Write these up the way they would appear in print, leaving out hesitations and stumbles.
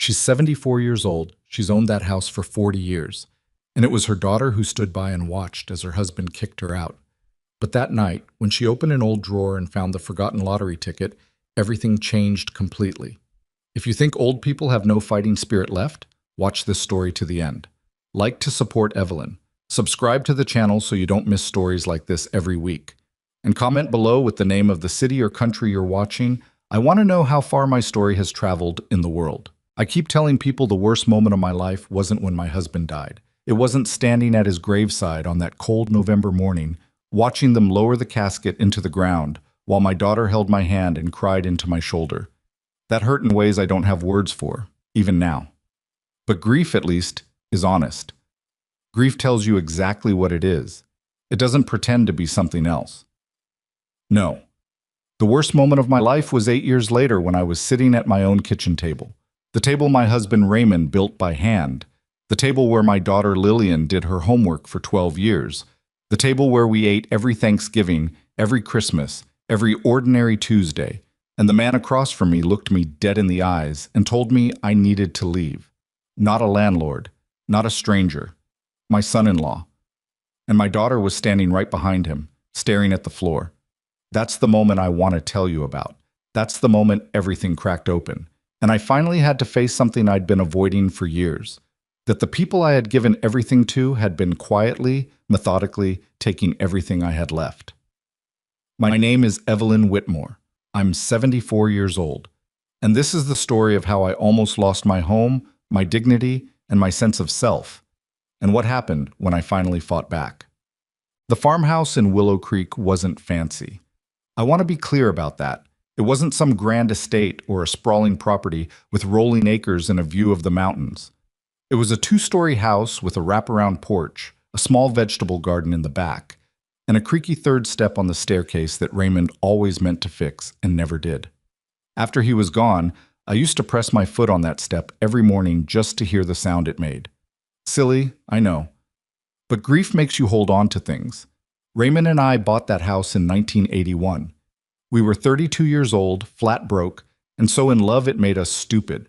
She's 74 years old. She's owned that house for 40 years. And it was her daughter who stood by and watched as her husband kicked her out. But that night, when she opened an old drawer and found the forgotten lottery ticket, everything changed completely. If you think old people have no fighting spirit left, watch this story to the end. Like to support Evelyn. Subscribe to the channel so you don't miss stories like this every week. And comment below with the name of the city or country you're watching. I want to know how far my story has traveled in the world. I keep telling people the worst moment of my life wasn't when my husband died. It wasn't standing at his graveside on that cold November morning, watching them lower the casket into the ground while my daughter held my hand and cried into my shoulder. That hurt in ways I don't have words for, even now. But grief, at least, is honest. Grief tells you exactly what it is. It doesn't pretend to be something else. No. The worst moment of my life was 8 years later when I was sitting at my own kitchen table. The table my husband Raymond built by hand. The table where my daughter Lillian did her homework for 12 years. The table where we ate every Thanksgiving, every Christmas, every ordinary Tuesday. And the man across from me looked me dead in the eyes and told me I needed to leave. Not a landlord, not a stranger, my son-in-law. And my daughter was standing right behind him, staring at the floor. That's the moment I want to tell you about. That's the moment everything cracked open. And I finally had to face something I'd been avoiding for years. That the people I had given everything to had been quietly, methodically taking everything I had left. My name is Evelyn Whitmore. I'm 74 years old. And this is the story of how I almost lost my home, my dignity, and my sense of self. And what happened when I finally fought back. The farmhouse in Willow Creek wasn't fancy. I want to be clear about that. It wasn't some grand estate or a sprawling property with rolling acres and a view of the mountains. It was a 2-story house with a wraparound porch, a small vegetable garden in the back, and a creaky third step on the staircase that Raymond always meant to fix and never did. After he was gone, I used to press my foot on that step every morning just to hear the sound it made. Silly, I know. But grief makes you hold on to things. Raymond and I bought that house in 1981. We were 32 years old, flat broke, and so in love it made us stupid.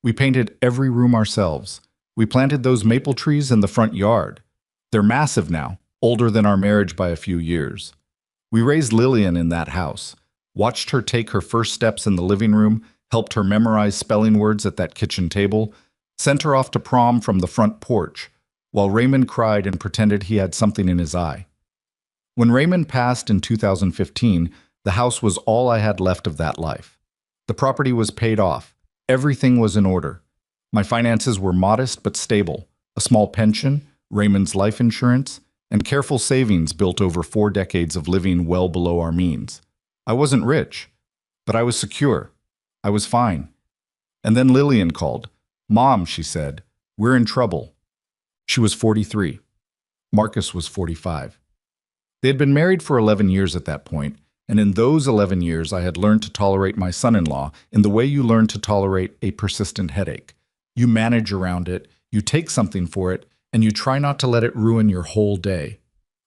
We painted every room ourselves. We planted those maple trees in the front yard. They're massive now, older than our marriage by a few years. We raised Lillian in that house, watched her take her first steps in the living room, helped her memorize spelling words at that kitchen table, sent her off to prom from the front porch, while Raymond cried and pretended he had something in his eye. When Raymond passed in 2015, the house was all I had left of that life. The property was paid off. Everything was in order. My finances were modest but stable. A small pension, Raymond's life insurance, and careful savings built over 4 decades of living well below our means. I wasn't rich, but I was secure. I was fine. And then Lillian called. "Mom," she said, "we're in trouble." She was 43. Marcus was 45. They had been married for 11 years at that point, and in those 11 years I had learned to tolerate my son-in-law in the way you learn to tolerate a persistent headache. You manage around it, you take something for it, and you try not to let it ruin your whole day.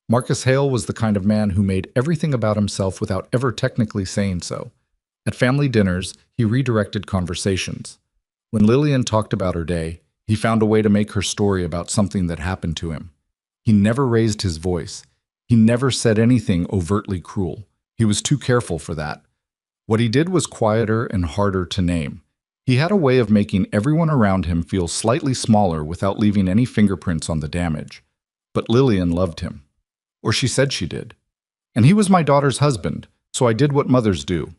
Marcus Hale was the kind of man who made everything about himself without ever technically saying so. At family dinners, he redirected conversations. When Lillian talked about her day, he found a way to make her story about something that happened to him. He never raised his voice. He never said anything overtly cruel. He was too careful for that. What he did was quieter and harder to name. He had a way of making everyone around him feel slightly smaller without leaving any fingerprints on the damage. But Lillian loved him. Or she said she did. And he was my daughter's husband, so I did what mothers do.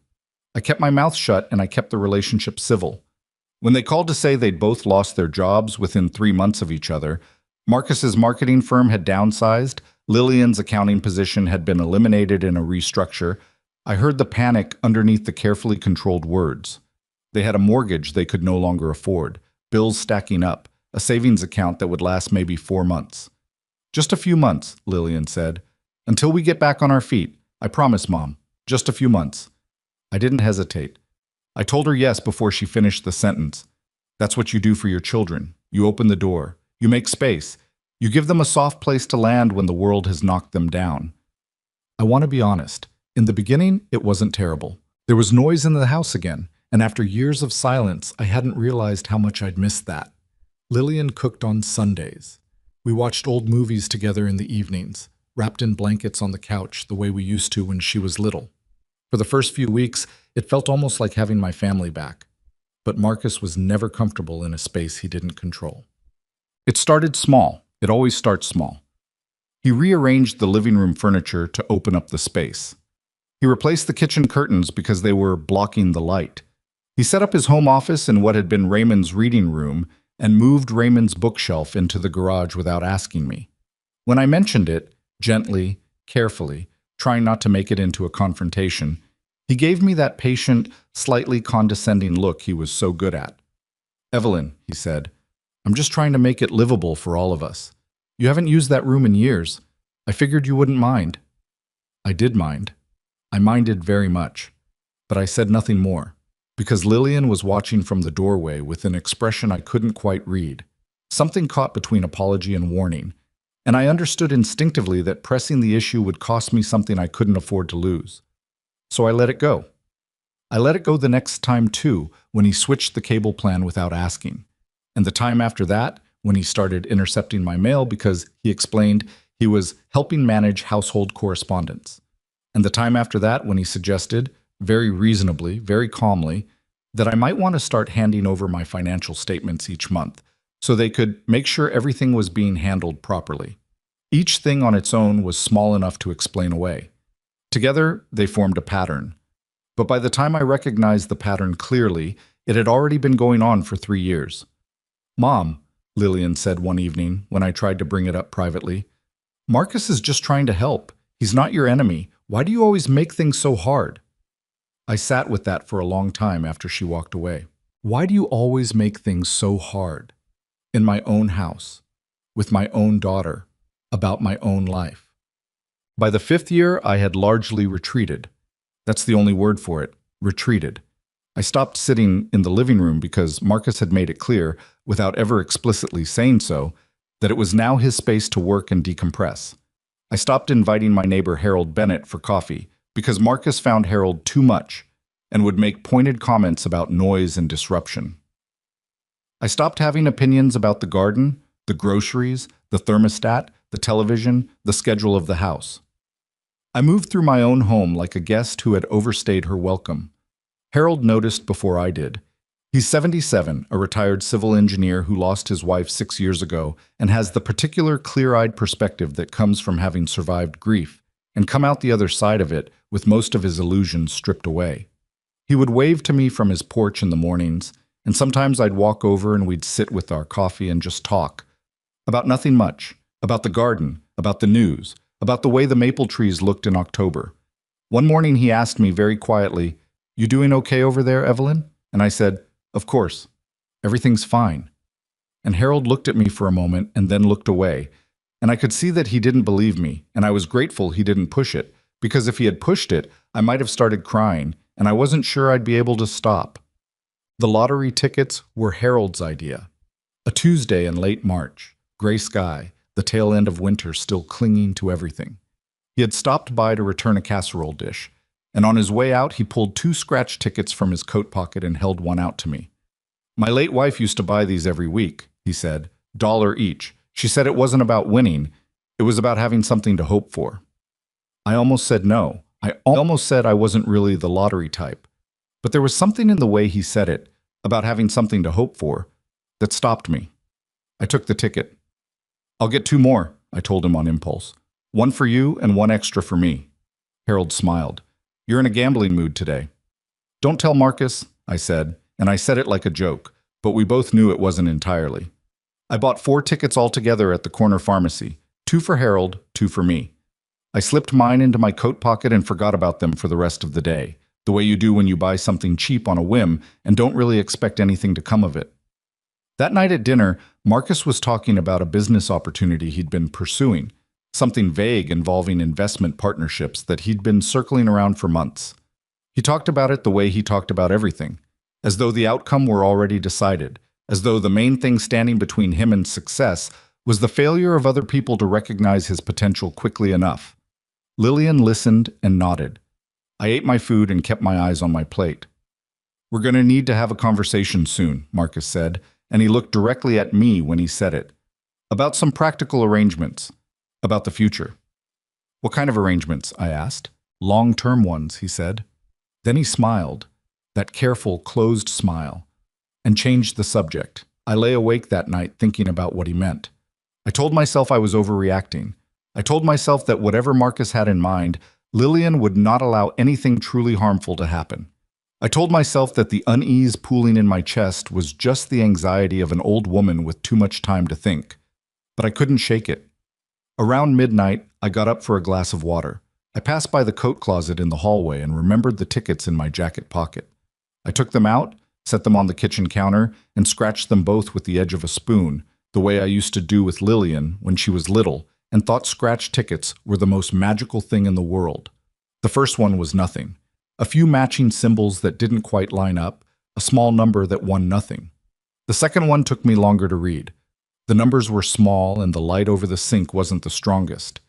I kept my mouth shut and I kept the relationship civil. When they called to say they'd both lost their jobs within 3 months of each other, Marcus's marketing firm had downsized, Lillian's accounting position had been eliminated in a restructure, I heard the panic underneath the carefully controlled words. They had a mortgage they could no longer afford, bills stacking up, a savings account that would last maybe 4 months. "Just a few months," Lillian said. "Until we get back on our feet. I promise, Mom. Just a few months." I didn't hesitate. I told her yes before she finished the sentence. That's what you do for your children. You open the door. You make space. You give them a soft place to land when the world has knocked them down. I want to be honest. In the beginning, it wasn't terrible. There was noise in the house again, And after years of silence, I hadn't realized how much I'd missed that. Lillian cooked on Sundays. We watched old movies together in the evenings, wrapped in blankets on the couch the way we used to when she was little. For the first few weeks, it felt almost like having my family back. But Marcus was never comfortable in a space he didn't control. It started small. It always starts small. He rearranged the living room furniture to open up the space. He replaced the kitchen curtains because they were blocking the light. He set up his home office in what had been Raymond's reading room and moved Raymond's bookshelf into the garage without asking me. When I mentioned it, gently, carefully, trying not to make it into a confrontation, he gave me that patient, slightly condescending look he was so good at. "Evelyn," he said, "I'm just trying to make it livable for all of us. You haven't used that room in years. I figured you wouldn't mind." I did mind. I minded very much. But I said nothing more, because Lillian was watching from the doorway with an expression I couldn't quite read. Something caught between apology and warning, and I understood instinctively that pressing the issue would cost me something I couldn't afford to lose. So I let it go. I let it go the next time too, when he switched the cable plan without asking. And the time after that, when he started intercepting my mail because, he explained, he was helping manage household correspondence. And the time after that, when he suggested, very reasonably, very calmly, that I might want to start handing over my financial statements each month so they could make sure everything was being handled properly. Each thing on its own was small enough to explain away. Together, they formed a pattern. But by the time I recognized the pattern clearly, it had already been going on for 3 years. "Mom," Lillian said one evening when I tried to bring it up privately, "Marcus is just trying to help. He's not your enemy. Why do you always make things so hard?" I sat with that for a long time after she walked away. Why do you always make things so hard? In my own house, with my own daughter, about my own life. By the 5th year, I had largely retreated. That's the only word for it, retreated. I stopped sitting in the living room because Marcus had made it clear, without ever explicitly saying so, that it was now his space to work and decompress. I stopped inviting my neighbor Harold Bennett for coffee because Marcus found Harold too much and would make pointed comments about noise and disruption. I stopped having opinions about the garden, the groceries, the thermostat, the television, the schedule of the house. I moved through my own home like a guest who had overstayed her welcome. Harold noticed before I did. He's 77, a retired civil engineer who lost his wife 6 years ago and has the particular clear-eyed perspective that comes from having survived grief and come out the other side of it with most of his illusions stripped away. He would wave to me from his porch in the mornings, and sometimes I'd walk over and we'd sit with our coffee and just talk. About nothing much, about the garden, about the news, about the way the maple trees looked in October. One morning he asked me very quietly, "You doing okay over there, Evelyn?" And I said, "Of course. Everything's fine." And Harold looked at me for a moment and then looked away, and I could see that he didn't believe me, and I was grateful he didn't push it, because if he had pushed it, I might have started crying, and I wasn't sure I'd be able to stop. The lottery tickets were Harold's idea. A Tuesday in late March, gray sky, the tail end of winter still clinging to everything. He had stopped by to return a casserole dish, and on his way out he pulled 2 scratch tickets from his coat pocket and held one out to me. "My late wife used to buy these every week," he said, $1 each. She said it wasn't about winning, it was about having something to hope for. I almost said no. I almost said I wasn't really the lottery type. But there was something in the way he said it, about having something to hope for, that stopped me. I took the ticket. "I'll get 2 more, I told him on impulse. "1 for you and 1 extra for me." Harold smiled. "You're in a gambling mood today." "Don't tell Marcus," I said, and I said it like a joke, but we both knew it wasn't entirely. I bought 4 tickets altogether at the corner pharmacy, 2 for Harold, 2 for me. I slipped mine into my coat pocket and forgot about them for the rest of the day, the way you do when you buy something cheap on a whim and don't really expect anything to come of it. That night at dinner, Marcus was talking about a business opportunity he'd been pursuing, something vague involving investment partnerships that he'd been circling around for months. He talked about it the way he talked about everything, as though the outcome were already decided, as though the main thing standing between him and success was the failure of other people to recognize his potential quickly enough. Lillian listened and nodded. I ate my food and kept my eyes on my plate. We're going to need to have a conversation soon, Marcus said, and he looked directly at me when he said it. About some practical arrangements. About the future. What kind of arrangements? I asked. Long-term ones, he said. Then he smiled, that careful, closed smile, and changed the subject. I lay awake that night thinking about what he meant. I told myself I was overreacting. I told myself that whatever Marcus had in mind, Lillian would not allow anything truly harmful to happen. I told myself that the unease pooling in my chest was just the anxiety of an old woman with too much time to think. But I couldn't shake it. Around midnight, I got up for a glass of water. I passed by the coat closet in the hallway and remembered the tickets in my jacket pocket. I took them out, set them on the kitchen counter, and scratched them both with the edge of a spoon, the way I used to do with Lillian when she was little, and thought scratch tickets were the most magical thing in the world. The first one was nothing. A few matching symbols that didn't quite line up, a small number that won nothing. The second one took me longer to read. The numbers were small and the light over the sink wasn't the strongest.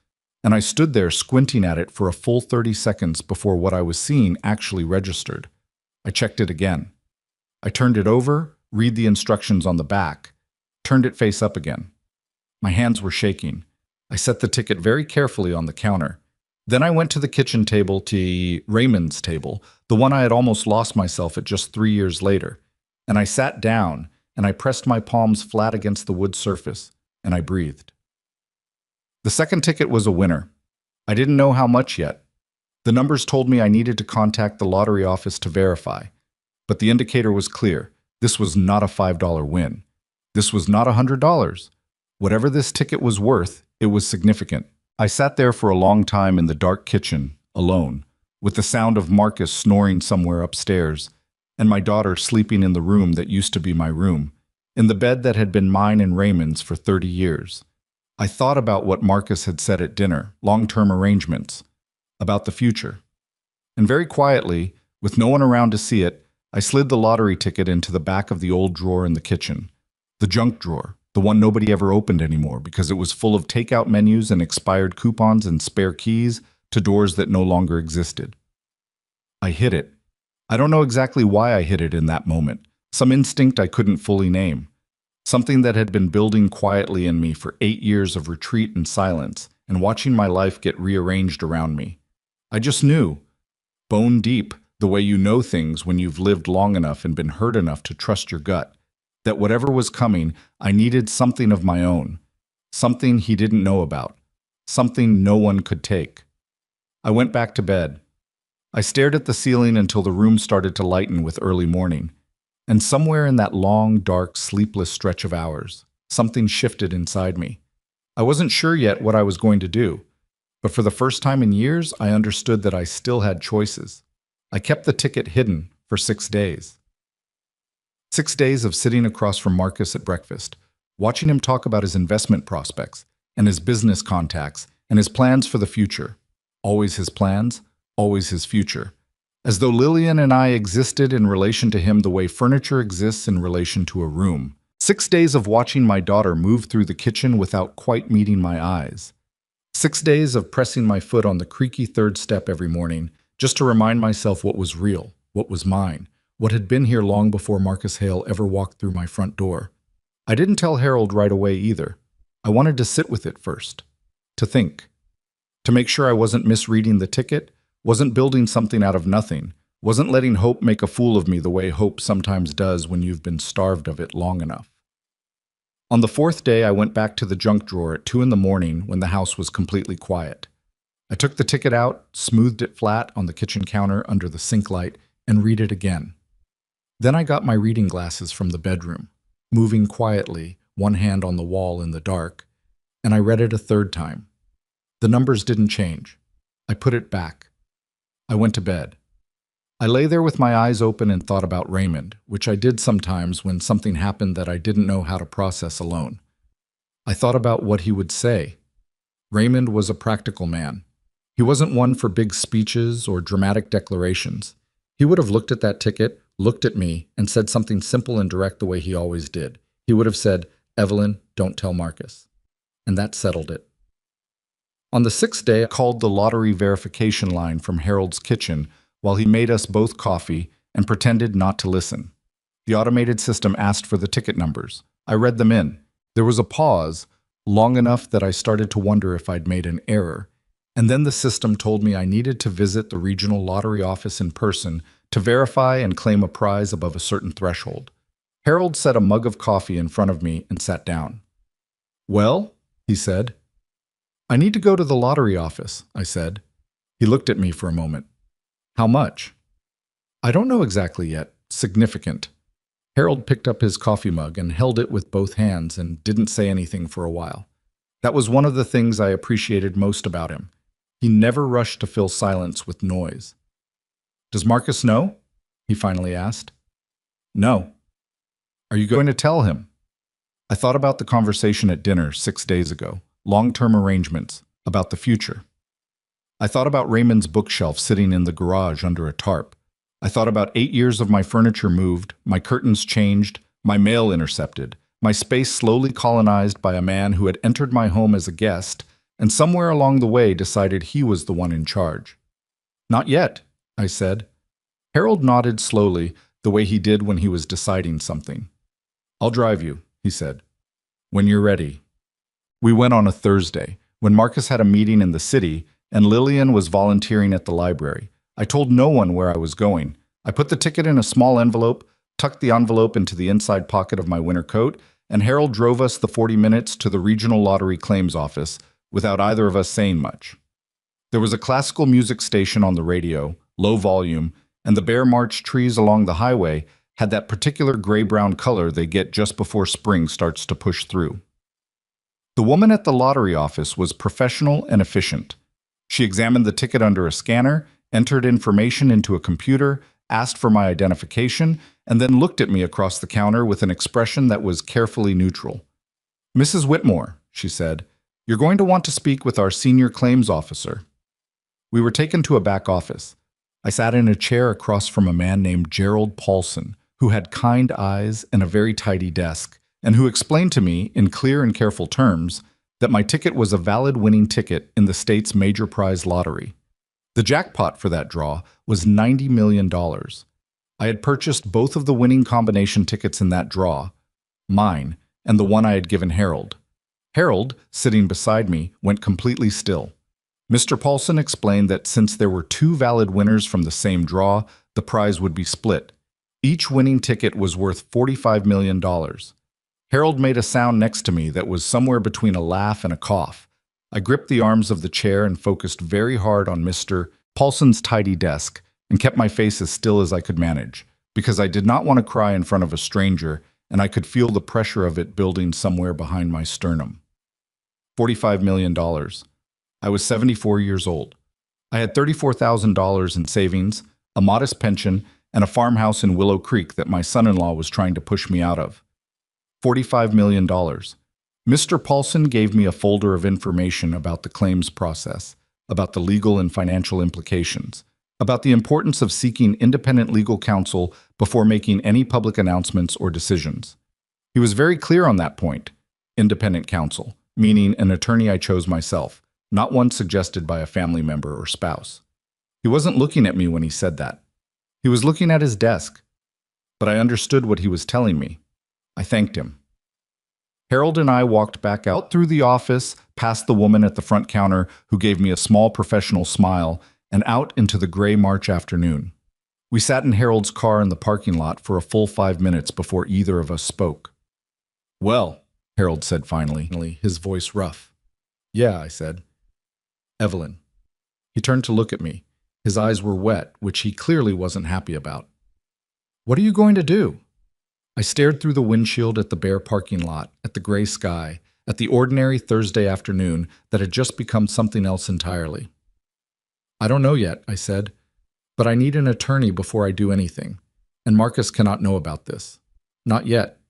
And I stood there squinting at it for a full 30 seconds before what I was seeing actually registered. I checked it again. I turned it over, read the instructions on the back, turned it face up again. My hands were shaking. I set the ticket very carefully on the counter. Then I went to the kitchen table to Raymond's table, the one I had almost lost myself at just 3 years later. And I sat down, and I pressed my palms flat against the wood surface, and I breathed. The second ticket was a winner. I didn't know how much yet. The numbers told me I needed to contact the lottery office to verify. But the indicator was clear. This was not a $5 win. This was not $100. Whatever this ticket was worth, it was significant. I sat there for a long time in the dark kitchen, alone, with the sound of Marcus snoring somewhere upstairs, and my daughter sleeping in the room that used to be my room, in the bed that had been mine and Raymond's for 30 years. I thought about what Marcus had said at dinner, long-term arrangements, about the future. And very quietly, with no one around to see it, I slid the lottery ticket into the back of the old drawer in the kitchen, the junk drawer, the one nobody ever opened anymore because it was full of takeout menus and expired coupons and spare keys to doors that no longer existed. I hid it. I don't know exactly why I hid it in that moment. Some instinct I couldn't fully name. Something that had been building quietly in me for 8 years of retreat and silence and watching my life get rearranged around me. I just knew, bone deep, the way you know things when you've lived long enough and been hurt enough to trust your gut, that whatever was coming, I needed something of my own, something he didn't know about, something no one could take. I went back to bed. I stared at the ceiling until the room started to lighten with early morning, and somewhere in that long, dark, sleepless stretch of hours, something shifted inside me. I wasn't sure yet what I was going to do, but for the first time in years, I understood that I still had choices. I kept the ticket hidden for 6 days. 6 days of sitting across from Marcus at breakfast, watching him talk about his investment prospects and his business contacts and his plans for the future. Always his plans, always his future. As though Lillian and I existed in relation to him the way furniture exists in relation to a room. 6 days of watching my daughter move through the kitchen without quite meeting my eyes. 6 days of pressing my foot on the creaky third step every morning just to remind myself what was real, what was mine, what had been here long before Marcus Hale ever walked through my front door. I didn't tell Harold right away either. I wanted to sit with it first, to think, to make sure I wasn't misreading the ticket, wasn't building something out of nothing, wasn't letting hope make a fool of me the way hope sometimes does when you've been starved of it long enough. On the 4th day, I went back to the junk drawer at 2 in the morning when the house was completely quiet. I took the ticket out, smoothed it flat on the kitchen counter under the sink light, and read it again. Then I got my reading glasses from the bedroom, moving quietly, one hand on the wall in the dark, and I read it a third time. The numbers didn't change. I put it back. I went to bed. I lay there with my eyes open and thought about Raymond, which I did sometimes when something happened that I didn't know how to process alone. I thought about what he would say. Raymond was a practical man. He wasn't one for big speeches or dramatic declarations. He would have looked at that ticket, looked at me, and said something simple and direct the way he always did. He would have said, "Evelyn, don't tell Marcus." And that settled it. On the 6th day, I called the lottery verification line from Harold's kitchen while he made us both coffee and pretended not to listen. The automated system asked for the ticket numbers. I read them in. There was a pause, long enough that I started to wonder if I'd made an error, and then the system told me I needed to visit the regional lottery office in person to verify and claim a prize above a certain threshold. Harold set a mug of coffee in front of me and sat down. "Well," he said. "I need to go to the lottery office," I said. He looked at me for a moment. "How much?" "I don't know exactly yet. Significant." Harold picked up his coffee mug and held it with both hands and didn't say anything for a while. That was one of the things I appreciated most about him. He never rushed to fill silence with noise. "Does Marcus know?" he finally asked. "No." "Are you going to tell him?" I thought about the conversation at dinner 6 days ago, long-term arrangements, about the future. I thought about Raymond's bookshelf sitting in the garage under a tarp. I thought about 8 years of my furniture moved, my curtains changed, my mail intercepted, my space slowly colonized by a man who had entered my home as a guest and somewhere along the way decided he was the one in charge. "Not yet," I said. Harold nodded slowly, the way he did when he was deciding something. "I'll drive you," he said. "When you're ready." We went on a Thursday, when Marcus had a meeting in the city and Lillian was volunteering at the library. I told no one where I was going. I put the ticket in a small envelope, tucked the envelope into the inside pocket of my winter coat, and Harold drove us the 40 minutes to the regional lottery claims office without either of us saying much. There was a classical music station on the radio, low volume, and the Bear March trees along the highway had that particular gray-brown color they get just before spring starts to push through. The woman at the lottery office was professional and efficient. She examined the ticket under a scanner, entered information into a computer, asked for my identification, and then looked at me across the counter with an expression that was carefully neutral. "Mrs. Whitmore," she said, "you're going to want to speak with our senior claims officer." We were taken to a back office. I sat in a chair across from a man named Gerald Paulson, who had kind eyes and a very tidy desk, and who explained to me, in clear and careful terms, that my ticket was a valid winning ticket in the state's major prize lottery. The jackpot for that draw was $90 million. I had purchased both of the winning combination tickets in that draw, mine and the one I had given Harold. Harold, sitting beside me, went completely still. Mr. Paulson explained that since there were 2 valid winners from the same draw, the prize would be split. Each winning ticket was worth $45 million. Harold made a sound next to me that was somewhere between a laugh and a cough. I gripped the arms of the chair and focused very hard on Mr. Paulson's tidy desk and kept my face as still as I could manage, because I did not want to cry in front of a stranger, and I could feel the pressure of it building somewhere behind my sternum. $45 million. I was 74 years old. I had $34,000 in savings, a modest pension, and a farmhouse in Willow Creek that my son-in-law was trying to push me out of. $45 million. Mr. Paulson gave me a folder of information about the claims process, about the legal and financial implications, about the importance of seeking independent legal counsel before making any public announcements or decisions. He was very clear on that point. Independent counsel, meaning an attorney I chose myself, not one suggested by a family member or spouse. He wasn't looking at me when he said that. He was looking at his desk. But I understood what he was telling me. I thanked him. Harold and I walked back out through the office, past the woman at the front counter who gave me a small professional smile, and out into the gray March afternoon. We sat in Harold's car in the parking lot for a full 5 minutes before either of us spoke. "Well," Harold said finally, his voice rough. "Yeah," I said. "Evelyn." He turned to look at me. His eyes were wet, which he clearly wasn't happy about. "What are you going to do?" I stared through the windshield at the bare parking lot, at the gray sky, at the ordinary Thursday afternoon that had just become something else entirely. "I don't know yet," I said, "but I need an attorney before I do anything, and Marcus cannot know about this. Not yet.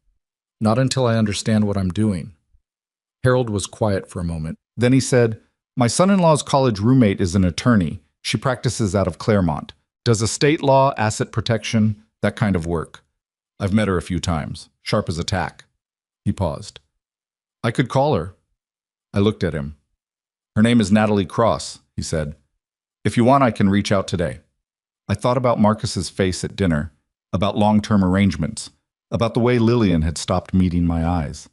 Not until I understand what I'm doing." Harold was quiet for a moment. Then he said, "My son-in-law's college roommate is an attorney. She practices out of Claremont. Does estate law, asset protection, that kind of work. I've met her a few times, sharp as a tack." He paused. "I could call her." I looked at him. "Her name is Natalie Cross," he said. "If you want, I can reach out today." I thought about Marcus's face at dinner. about long-term arrangements, about the way Lillian had stopped meeting my eyes.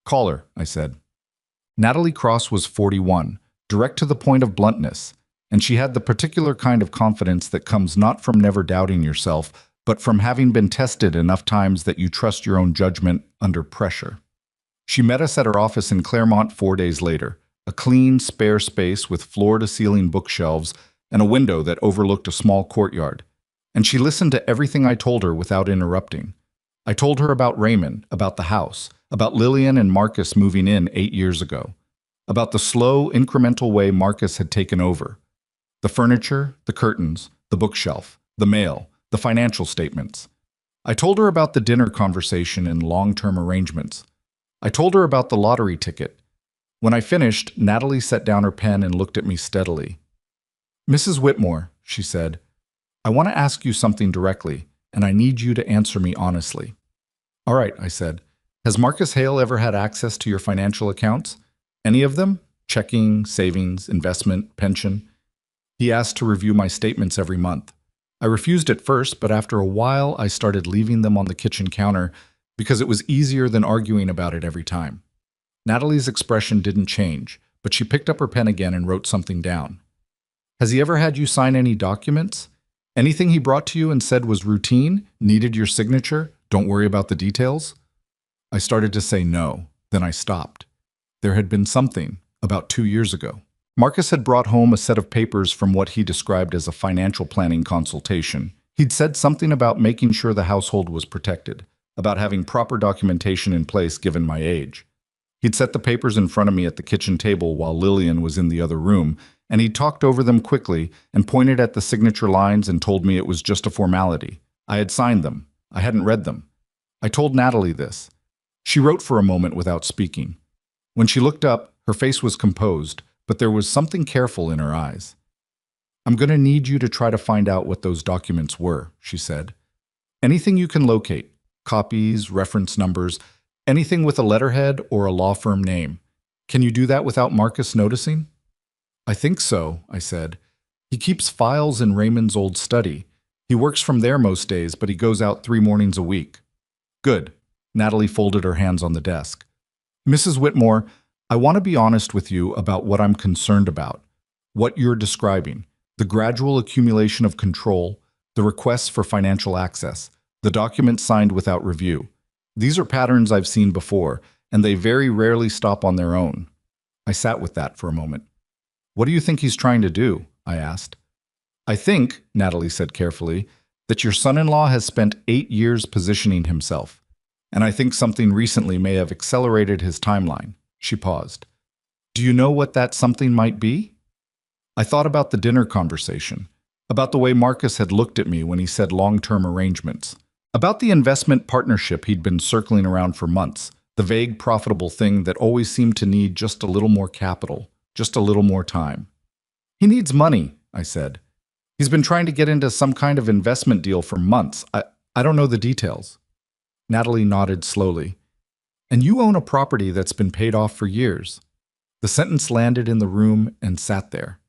"Call her," I said. Natalie Cross was 41, direct to the point of bluntness, and she had the particular kind of confidence that comes not from never doubting yourself, but from having been tested enough times that you trust your own judgment under pressure. She met us at her office in Claremont 4 days later, a clean, spare space with floor-to-ceiling bookshelves and a window that overlooked a small courtyard. And she listened to everything I told her without interrupting. I told her about Raymond, about the house, about Lillian and Marcus moving in 8 years ago, about the slow, incremental way Marcus had taken over. The furniture, the curtains, the bookshelf, the mail, the financial statements. I told her about the dinner conversation and long-term arrangements. I told her about the lottery ticket. When I finished, Natalie set down her pen and looked at me steadily. "Mrs. Whitmore," she said, "I want to ask you something directly, and I need you to answer me honestly." "All right," I said. "Has Marcus Hale ever had access to your financial accounts? Any of them? Checking, savings, investment, pension?" He asked to review my statements every month. I refused at first, but after a while I started leaving them on the kitchen counter because it was easier than arguing about it every time. Natalie's expression didn't change, but she picked up her pen again and wrote something down. "Has he ever had you sign any documents? Anything he brought to you and said was routine, needed your signature, don't worry about the details?" I started to say no, then I stopped. There had been something, about 2 years ago. Marcus had brought home a set of papers from what he described as a financial planning consultation. He'd said something about making sure the household was protected, about having proper documentation in place given my age. He'd set the papers in front of me at the kitchen table while Lillian was in the other room, and he talked over them quickly and pointed at the signature lines and told me it was just a formality. I had signed them. I hadn't read them. I told Natalie this. She wrote for a moment without speaking. When she looked up, her face was composed, but there was something careful in her eyes. "I'm going to need you to try to find out what those documents were," she said. "Anything you can locate, copies, reference numbers, anything with a letterhead or a law firm name. Can you do that without Marcus noticing?" "I think so," I said. "He keeps files in Raymond's old study. He works from there most days, but he goes out 3 mornings a week." "Good." Natalie folded her hands on the desk. "Mrs. Whitmore, I want to be honest with you about what I'm concerned about. What you're describing, the gradual accumulation of control, the requests for financial access, the documents signed without review. These are patterns I've seen before, and they very rarely stop on their own." I sat with that for a moment. "What do you think he's trying to do?" I asked. "I think," Natalie said carefully, "that your son-in-law has spent 8 years positioning himself, and I think something recently may have accelerated his timeline." She paused. "Do you know what that something might be?" I thought about the dinner conversation, about the way Marcus had looked at me when he said long-term arrangements, about the investment partnership he'd been circling around for months, the vague profitable thing that always seemed to need just a little more capital, just a little more time. "He needs money," I said. "He's been trying to get into some kind of investment deal for months. I don't know the details." Natalie nodded slowly. "And you own a property that's been paid off for years." The sentence landed in the room and sat there.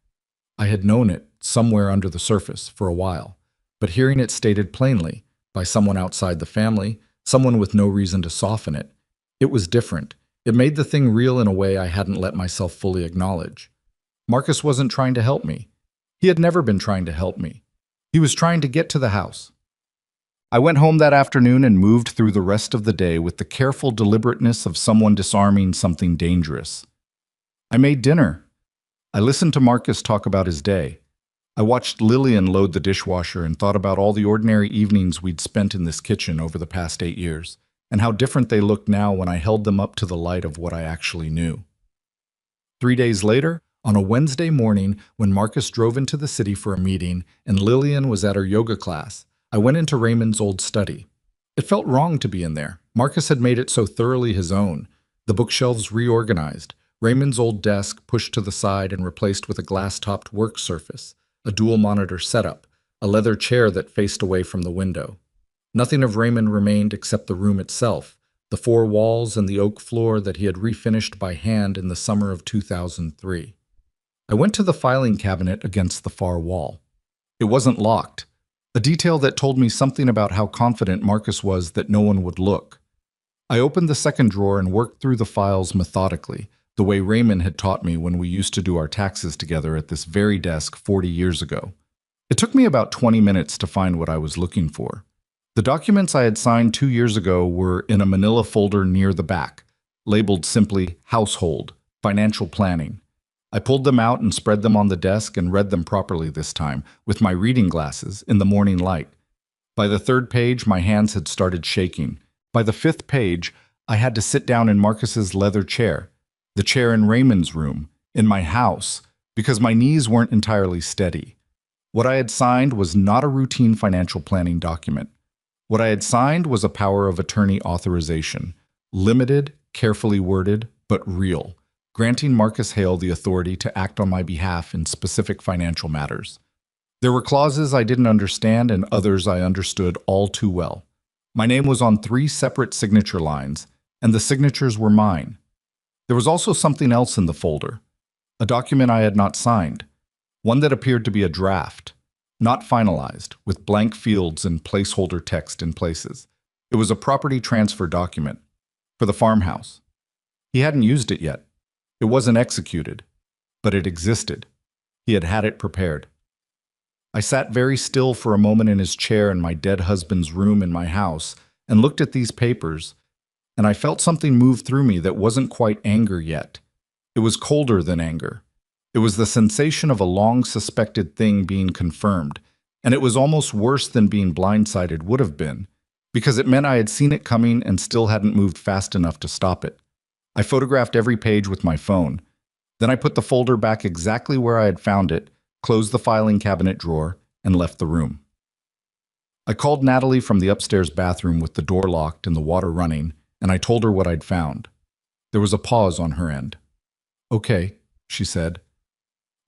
I had known it, somewhere under the surface, for a while, but hearing it stated plainly, by someone outside the family, someone with no reason to soften it, it was different. It made the thing real in a way I hadn't let myself fully acknowledge. Marcus wasn't trying to help me. He had never been trying to help me. He was trying to get to the house. I went home that afternoon and moved through the rest of the day with the careful deliberateness of someone disarming something dangerous. I made dinner. I listened to Marcus talk about his day. I watched Lillian load the dishwasher and thought about all the ordinary evenings we'd spent in this kitchen over the past 8 years, and how different they looked now when I held them up to the light of what I actually knew. 3 days later, on a Wednesday morning when Marcus drove into the city for a meeting and Lillian was at her yoga class, I went into Raymond's old study. It felt wrong to be in there. Marcus had made it so thoroughly his own. The bookshelves reorganized, Raymond's old desk pushed to the side and replaced with a glass-topped work surface, a dual-monitor setup, a leather chair that faced away from the window. Nothing of Raymond remained except the room itself, the 4 walls and the oak floor that he had refinished by hand in the summer of 2003. I went to the filing cabinet against the far wall. It wasn't locked. a detail that told me something about how confident Marcus was that no one would look. I opened the second drawer and worked through the files methodically, the way Raymond had taught me when we used to do our taxes together at this very desk 40 years ago. It took me about 20 minutes to find what I was looking for. The documents I had signed 2 years ago were in a manila folder near the back, labeled simply Household, Financial Planning. I pulled them out and spread them on the desk and read them properly this time, with my reading glasses, in the morning light. By the third page, my hands had started shaking. By the fifth page, I had to sit down in Marcus's leather chair, the chair in Raymond's room, in my house, because my knees weren't entirely steady. What I had signed was not a routine financial planning document. What I had signed was a power of attorney authorization, limited, carefully worded, but real, granting Marcus Hale the authority to act on my behalf in specific financial matters. There were clauses I didn't understand and others I understood all too well. My name was on 3 separate signature lines, and the signatures were mine. There was also something else in the folder, a document I had not signed, one that appeared to be a draft, not finalized, with blank fields and placeholder text in places. It was a property transfer document for the farmhouse. He hadn't used it yet. It wasn't executed, but it existed. He had had it prepared. I sat very still for a moment in his chair in my dead husband's room in my house and looked at these papers, and I felt something move through me that wasn't quite anger yet. It was colder than anger. It was the sensation of a long-suspected thing being confirmed, and it was almost worse than being blindsided would have been, because it meant I had seen it coming and still hadn't moved fast enough to stop it. I photographed every page with my phone. Then I put the folder back exactly where I had found it, closed the filing cabinet drawer, and left the room. I called Natalie from the upstairs bathroom with the door locked and the water running, and I told her what I'd found. There was a pause on her end. "Okay," she said.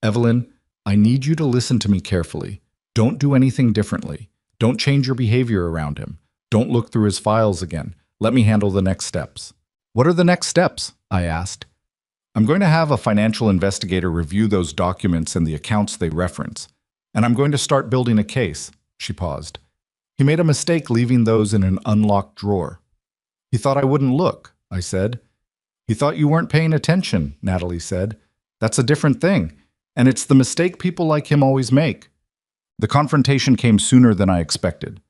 "Evelyn, I need you to listen to me carefully. Don't do anything differently. Don't change your behavior around him. Don't look through his files again. Let me handle the next steps." "What are the next steps?" I asked. "I'm going to have a financial investigator review those documents and the accounts they reference, and I'm going to start building a case." She paused. "He made a mistake leaving those in an unlocked drawer." "He thought I wouldn't look," I said. "He thought you weren't paying attention," Natalie said. "That's a different thing, and it's the mistake people like him always make." The confrontation came sooner than I expected.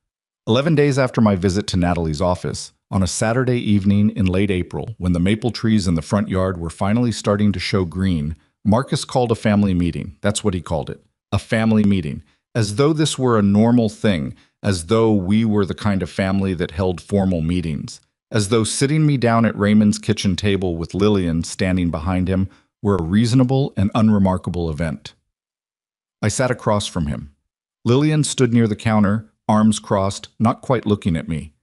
11 days after my visit to Natalie's office, on a Saturday evening in late April, when the maple trees in the front yard were finally starting to show green, Marcus called a family meeting. That's what he called it, a family meeting, as though this were a normal thing, as though we were the kind of family that held formal meetings, as though sitting me down at Raymond's kitchen table with Lillian standing behind him were a reasonable and unremarkable event. I sat across from him. Lillian stood near the counter, arms crossed, not quite looking at me.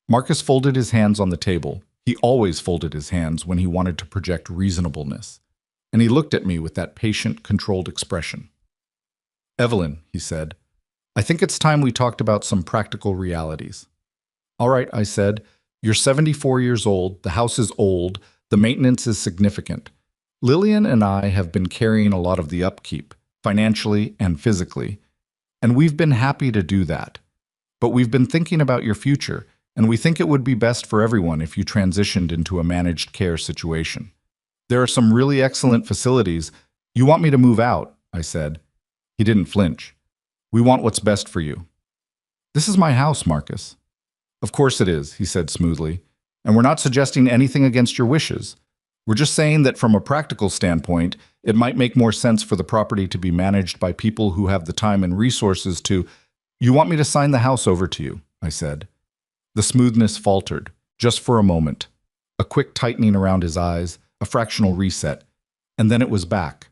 Marcus folded his hands on the table. He always folded his hands when he wanted to project reasonableness. And he looked at me with that patient, controlled expression. "Evelyn," he said, "I think it's time we talked about some practical realities." "All right," I said. "You're 74 years old, the house is old, the maintenance is significant. Lillian and I have been carrying a lot of the upkeep, financially and physically, and we've been happy to do that. But we've been thinking about your future, and we think it would be best for everyone if you transitioned into a managed care situation. There are some really excellent facilities. You want me to move out?" I said. He didn't flinch. "We want what's best for you." "This is my house, Marcus." "Of course it is," he said smoothly. "And we're not suggesting anything against your wishes. We're just saying that from a practical standpoint, it might make more sense for the property to be managed by people who have the time and resources to—" "You want me to sign the house over to you?" I said. The smoothness faltered, just for a moment. A quick tightening around his eyes, a fractional reset, and then it was back.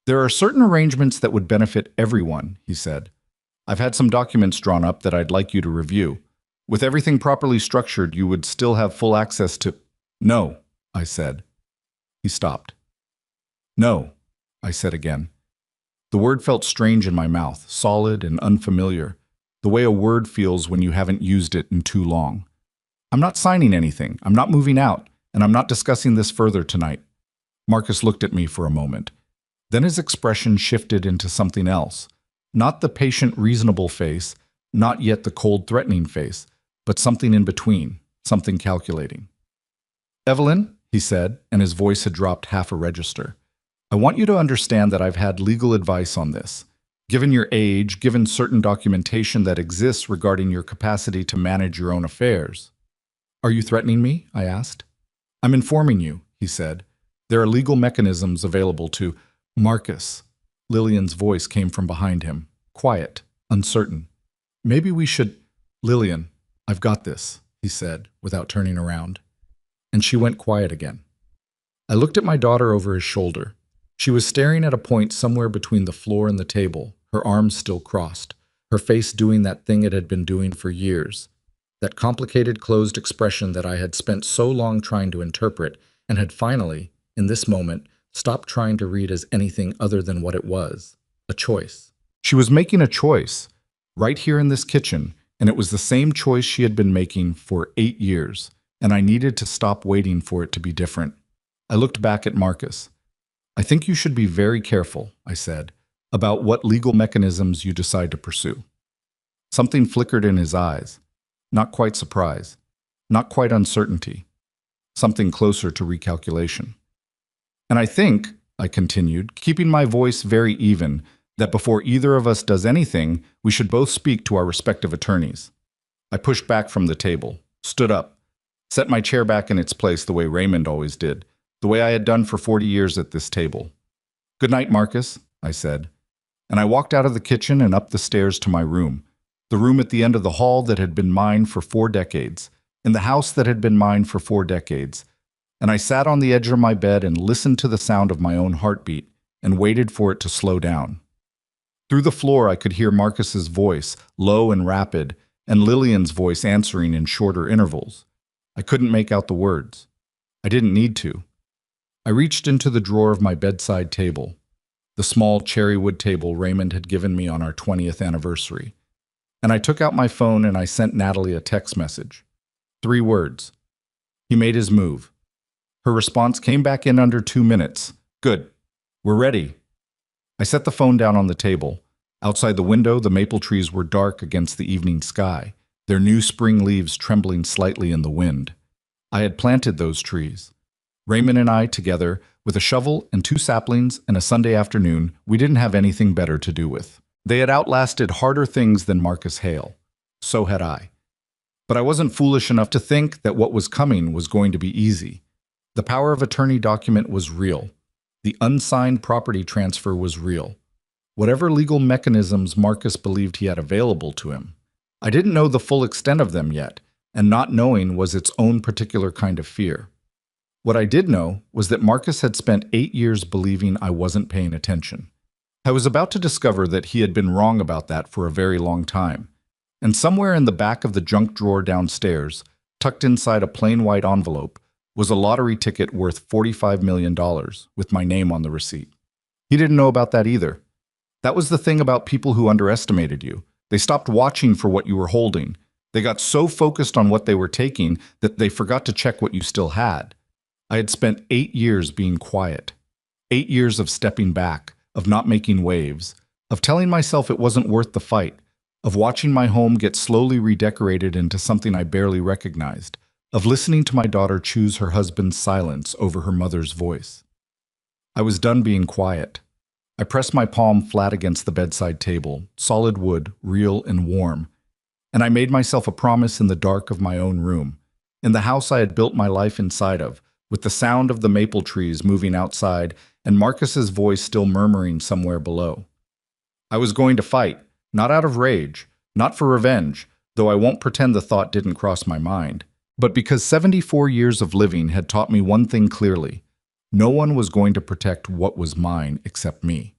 "There are certain arrangements that would benefit everyone," he said. "I've had some documents drawn up that I'd like you to review. With everything properly structured, you would still have full access to—" "No," I said. He stopped. "No," I said again. The word felt strange in my mouth, solid and unfamiliar, the way a word feels when you haven't used it in too long. "I'm not signing anything, I'm not moving out, and I'm not discussing this further tonight." Marcus looked at me for a moment. Then his expression shifted into something else, Not the patient, reasonable face, not yet the cold, threatening face, but something in between, something calculating. "Evelyn," he said, and his voice had dropped half a register, "I want you to understand that I've had legal advice on this. Given your age, given certain documentation that exists regarding your capacity to manage your own affairs." "Are you threatening me?" I asked. "I'm informing you," he said. "There are legal mechanisms available to—" "Marcus." Lillian's voice came from behind him, quiet, uncertain. "Maybe we should—" "Lillian, I've got this," he said, without turning around. And she went quiet again. I looked at my daughter over his shoulder. She was staring at a point somewhere between the floor and the table, her arms still crossed, her face doing that thing it had been doing for years, that complicated closed expression that I had spent so long trying to interpret and had finally, in this moment, stopped trying to read as anything other than what it was, a choice. She was making a choice, right here in this kitchen, and it was the same choice she had been making for 8 years, and I needed to stop waiting for it to be different. I looked back at Marcus. "I think you should be very careful," I said, "about what legal mechanisms you decide to pursue." Something flickered in his eyes. Not quite surprise, not quite uncertainty, something closer to recalculation. "And I think," I continued, keeping my voice very even, "that before either of us does anything, we should both speak to our respective attorneys." I pushed back from the table, stood up, set my chair back in its place the way Raymond always did, the way I had done for 40 years at this table. "Good night, Marcus," I said, and I walked out of the kitchen and up the stairs to my room, the room at the end of the hall that had been mine for 4 decades, in the house that had been mine for 4 decades, and I sat on the edge of my bed and listened to the sound of my own heartbeat and waited for it to slow down. Through the floor I could hear Marcus's voice, low and rapid, and Lillian's voice answering in shorter intervals. I couldn't make out the words. I didn't need to. I reached into the drawer of my bedside table, the small cherry wood table Raymond had given me on our 20th anniversary, and I took out my phone and I sent Natalie a text message. 3 words. He made his move. Her response came back in under 2 minutes. "Good. We're ready." I set the phone down on the table. Outside the window, the maple trees were dark against the evening sky, their new spring leaves trembling slightly in the wind. I had planted those trees. Raymond and I together, with a shovel and 2 saplings and a Sunday afternoon we didn't have anything better to do with. They had outlasted harder things than Marcus Hale. So had I. But I wasn't foolish enough to think that what was coming was going to be easy. The power of attorney document was real. The unsigned property transfer was real. Whatever legal mechanisms Marcus believed he had available to him, I didn't know the full extent of them yet, and not knowing was its own particular kind of fear. What I did know was that Marcus had spent 8 years believing I wasn't paying attention. I was about to discover that he had been wrong about that for a very long time. And somewhere in the back of the junk drawer downstairs, tucked inside a plain white envelope, was a lottery ticket worth $45 million with my name on the receipt. He didn't know about that either. That was the thing about people who underestimated you. They stopped watching for what you were holding. They got so focused on what they were taking that they forgot to check what you still had. I had spent 8 years being quiet. 8 years of stepping back, of not making waves, of telling myself it wasn't worth the fight, of watching my home get slowly redecorated into something I barely recognized, of listening to my daughter choose her husband's silence over her mother's voice. I was done being quiet. I pressed my palm flat against the bedside table, solid wood, real and warm, and I made myself a promise in the dark of my own room, in the house I had built my life inside of, with the sound of the maple trees moving outside and Marcus's voice still murmuring somewhere below. I was going to fight, not out of rage, not for revenge, though I won't pretend the thought didn't cross my mind, but because 74 years of living had taught me one thing clearly. No one was going to protect what was mine except me.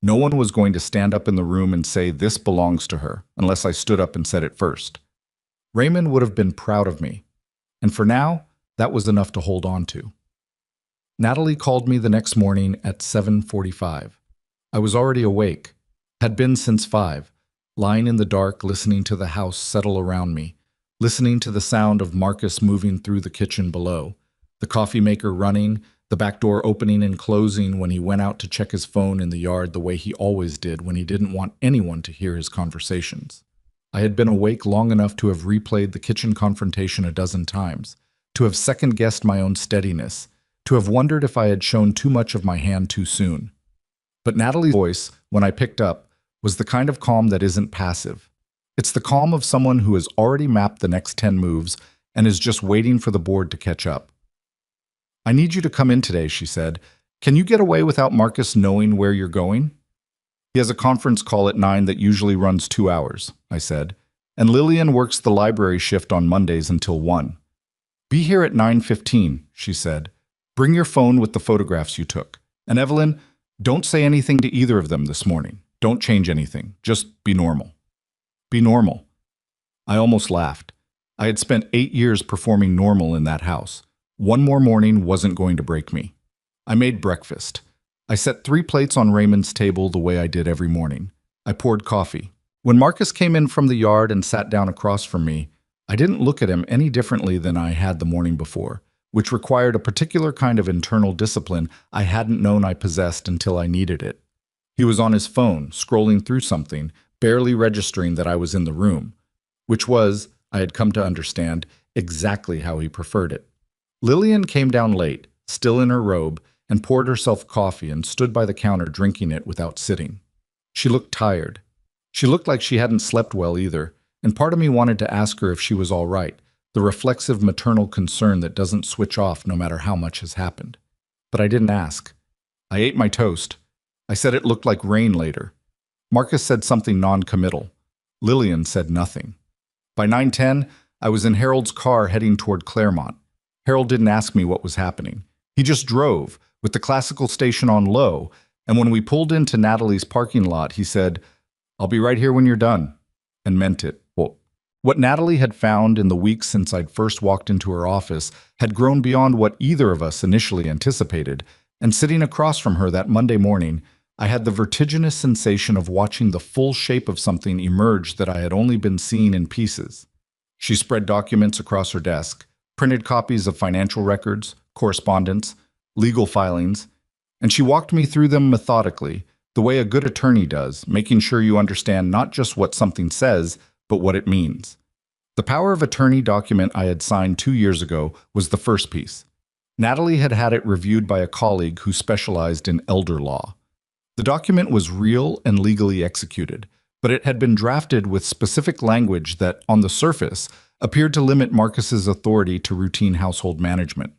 No one was going to stand up in the room and say this belongs to her, unless I stood up and said it first. Raymond would have been proud of me, and for now, that was enough to hold on to. Natalie called me the next morning at 7:45. I was already awake, had been since 5, lying in the dark listening to the house settle around me, listening to the sound of Marcus moving through the kitchen below, the coffee maker running, the back door opening and closing when he went out to check his phone in the yard the way he always did when he didn't want anyone to hear his conversations. I had been awake long enough to have replayed the kitchen confrontation a dozen times, to have second-guessed my own steadiness, to have wondered if I had shown too much of my hand too soon. But Natalie's voice, when I picked up, was the kind of calm that isn't passive. It's the calm of someone who has already mapped the next 10 moves and is just waiting for the board to catch up. "I need you to come in today," she said. "Can you get away without Marcus knowing where you're going?" "He has a conference call at 9 that usually runs 2 hours," I said, "and Lillian works the library shift on Mondays until 1. "Be here at 9:15, she said. "Bring your phone with the photographs you took. And Evelyn, don't say anything to either of them this morning. Don't change anything. Just be normal." Be normal. I almost laughed. I had spent 8 years performing normal in that house. One more morning wasn't going to break me. I made breakfast. I set 3 plates on Raymond's table the way I did every morning. I poured coffee. When Marcus came in from the yard and sat down across from me, I didn't look at him any differently than I had the morning before, which required a particular kind of internal discipline I hadn't known I possessed until I needed it. He was on his phone, scrolling through something, barely registering that I was in the room, which was, I had come to understand, exactly how he preferred it. Lillian came down late, still in her robe, and poured herself coffee and stood by the counter drinking it without sitting. She looked tired. She looked like she hadn't slept well either, and part of me wanted to ask her if she was all right, the reflexive maternal concern that doesn't switch off no matter how much has happened. But I didn't ask. I ate my toast. I said it looked like rain later. Marcus said something non-committal. Lillian said nothing. By 9:10, I was in Harold's car heading toward Claremont. Harold didn't ask me what was happening. He just drove, with the classical station on low, and when we pulled into Natalie's parking lot, he said, "I'll be right here when you're done," and meant it. Well, what Natalie had found in the weeks since I'd first walked into her office had grown beyond what either of us initially anticipated, and sitting across from her that Monday morning, I had the vertiginous sensation of watching the full shape of something emerge that I had only been seeing in pieces. She spread documents across her desk, printed copies of financial records, correspondence, legal filings, and she walked me through them methodically, the way a good attorney does, making sure you understand not just what something says, but what it means. The power of attorney document I had signed 2 years ago was the first piece. Natalie had had it reviewed by a colleague who specialized in elder law. The document was real and legally executed, but it had been drafted with specific language that, on the surface, appeared to limit Marcus's authority to routine household management.